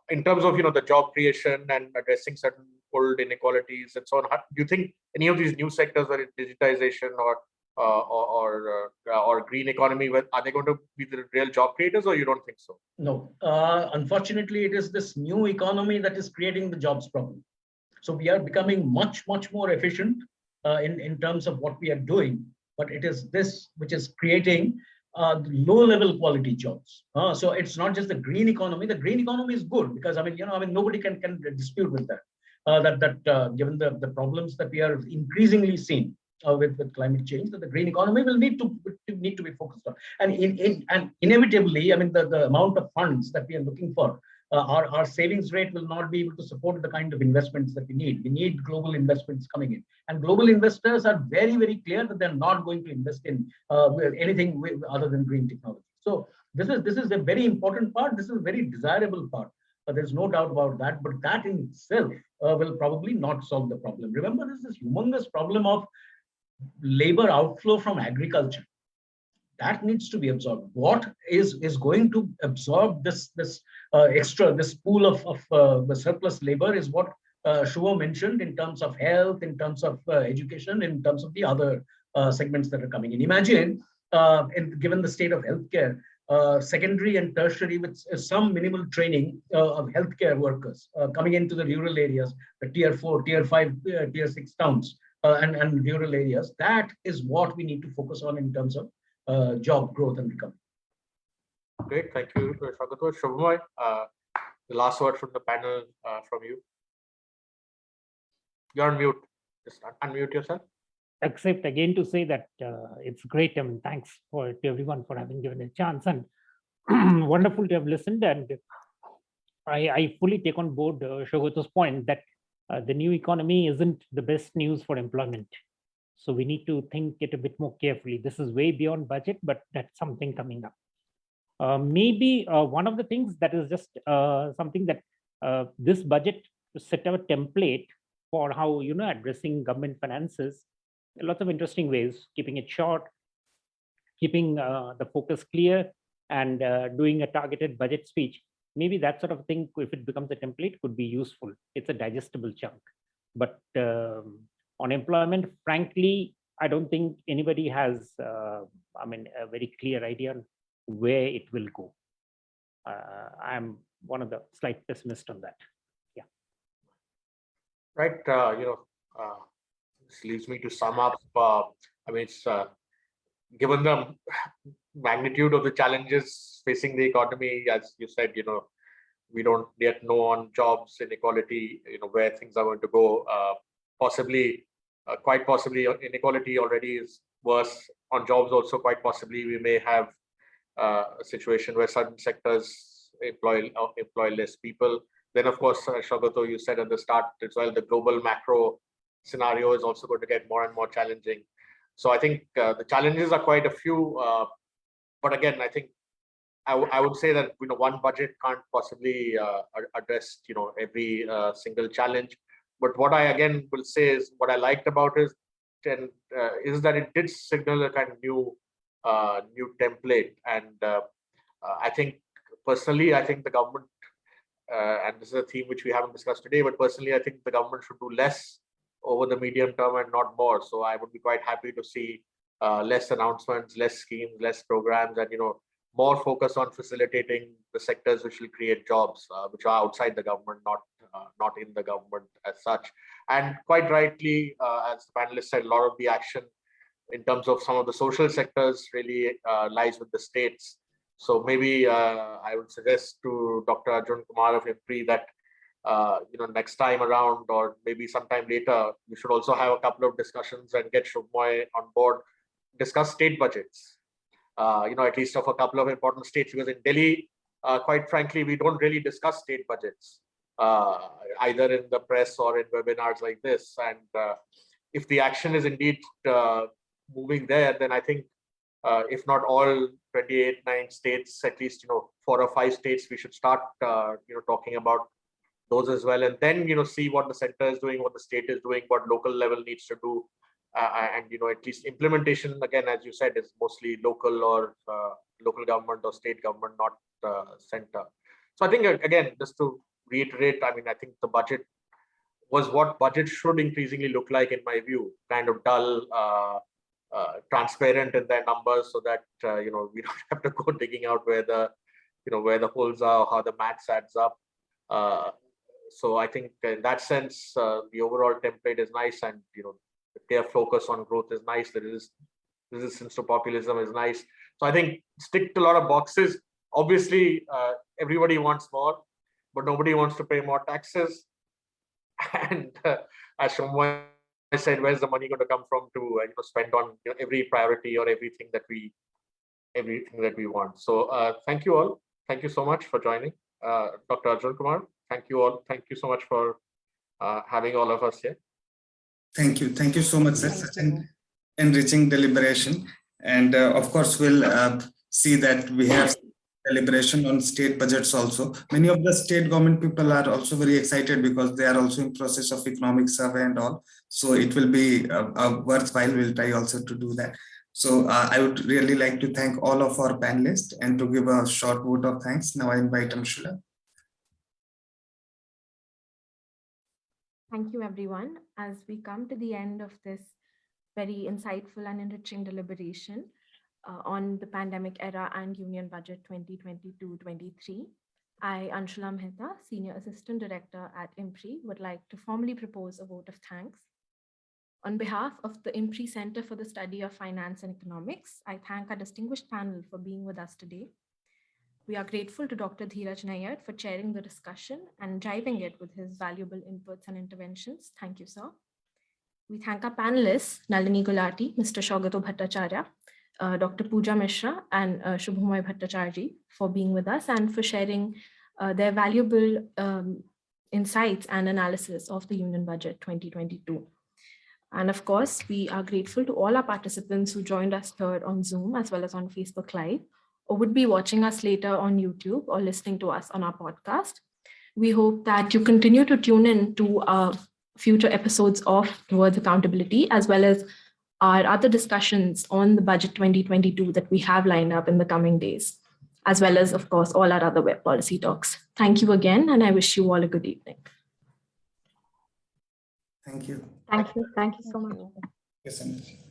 in terms of the job creation and addressing certain old inequalities and so on, do you think any of these new sectors, whether it's digitization or green economy, are they going to be the real job creators, or you don't think so? No, unfortunately, it is this new economy that is creating the jobs problem. So we are becoming much more efficient in terms of what we are doing, but it is this which is creating low-level quality jobs. So it's not just the green economy. The green economy is good because nobody can dispute with that. Given the problems that we are increasingly seeing with climate change, that the green economy will need to be focused on. And inevitably, the amount of funds that we are looking for, our savings rate will not be able to support the kind of investments that we need. We need global investments coming in, and global investors are very clear that they're not going to invest in anything other than green technology. So this is a very important part. This is a very desirable part. There's no doubt about that. But that in itself will probably not solve the problem. Remember, this is humongous problem of labor outflow from agriculture. That needs to be absorbed. What is going to absorb this pool of the surplus labor is what Shubho mentioned in terms of health, in terms of education, in terms of the other segments that are coming in. Imagine, given the state of healthcare, secondary and tertiary with some minimal training of healthcare workers coming into the rural areas, the tier 4, tier 5, tier 6 towns and rural areas. That is what we need to focus on in terms of job growth and recovery. Great, thank you, Saugata. Subhomoy, the last word from the panel from you. You're on mute. Just unmute yourself. Except again to say that it's great. Thanks to everyone for having given a chance, and wonderful to have listened. And I fully take on board Saugata's point that the new economy isn't the best news for employment. So we need to think it a bit more carefully. This is way beyond budget, but that's something coming up. Maybe one of the things that is just something that this budget set out a template for how addressing government finances. Lots of interesting ways, keeping it short, keeping the focus clear, and doing a targeted budget speech. Maybe that sort of thing, if it becomes a template, could be useful. It's a digestible chunk. But on employment, frankly, I don't think anybody has, a very clear idea on where it will go. I'm one of the slight pessimists on that. Yeah. Right. This leads me to sum up. It's given the magnitude of the challenges facing the economy, as you said, we don't yet know on jobs, inequality, where things are going to go. Quite possibly, inequality already is worse. On jobs also, quite possibly, we may have a situation where certain sectors employ less people. Then, of course, Saugata, you said at the start as well, the global macro scenario is also going to get more and more challenging. So I think the challenges are quite a few. But again, I think I would say that one budget can't possibly address every single challenge. But what I again will say is what I liked about it is that it did signal a kind of new template. And I think personally, the government, and this is a theme which we haven't discussed today, but personally, I think the government should do less over the medium term and not more. So I would be quite happy to see less announcements, less schemes, less programs, and more focus on facilitating the sectors which will create jobs, which are outside the government, not in the government as such. And quite rightly, as the panelists said, a lot of the action in terms of some of the social sectors really lies with the states. So maybe I would suggest to Dr. Arjun Kumar of IMPRI that next time around, or maybe sometime later, we should also have a couple of discussions and get Subhomoy on board, discuss state budgets, at least of a couple of important states, because in Delhi, quite frankly, we don't really discuss state budgets, either in the press or in webinars like this. And if the action is indeed moving there, then I think if not all 28-9 states, at least 4 or 5 states, we should start talking about those as well, and then see what the center is doing, what the state is doing, what local level needs to do, and at least implementation, again, as you said, is mostly local or local government or state government, not center. So I think, again, just to reiterate, I mean, I think the budget was what budget should increasingly look like, in my view, kind of dull, transparent in their numbers, so that we don't have to go digging out where the holes are, or how the maths adds up. So I think in that sense, the overall template is nice, and the clear focus on growth is nice. The resistance to populism is nice. So I think stick to a lot of boxes. Obviously, everybody wants more, but nobody wants to pay more taxes. And as Subhomoy said, where's the money going to come from to spend on every priority or everything that we want? So thank you all. Thank you so much for joining. Dr. Arjun Kumar, thank you all. Thank you so much for having all of us here. Thank you. Thank you so much, sir. Thank Such you. an enriching deliberation. And of course, we'll see that we have deliberation on state budgets also. Many of the state government people are also very excited because they are also in process of economic survey and all. So it will be worthwhile. We'll try also to do that. So I would really like to thank all of our panelists and to give a short vote of thanks. Now I invite Anshula. Thank you, everyone. As we come to the end of this very insightful and enriching deliberation on the pandemic era and Union Budget 2022-23, I, Anshula Mehta, Senior Assistant Director at IMPRI, would like to formally propose a vote of thanks. On behalf of the IMPRI Center for the Study of Finance and Economics, I thank our distinguished panel for being with us today. We are grateful to Dr. Dhiraj Nayyar for chairing the discussion and driving it with his valuable inputs and interventions. Thank you, sir. We thank our panelists, Nalini Gulati, Mr. Saugata Bhattacharya, Dr. Pooja Misra, and Subhomoy Bhattacharjee for being with us and for sharing their valuable insights and analysis of the Union Budget 2022. And of course, we are grateful to all our participants who joined us here on Zoom as well as on Facebook Live, or would be watching us later on YouTube or listening to us on our podcast. We hope that you continue to tune in to future episodes of Towards Accountability, as well as our other discussions on the Budget 2022 that we have lined up in the coming days, as well as, of course, all our other web policy talks. Thank you again, and I wish you all a good evening. Thank you. Thank you. Thank you so much. Yes, Anshula.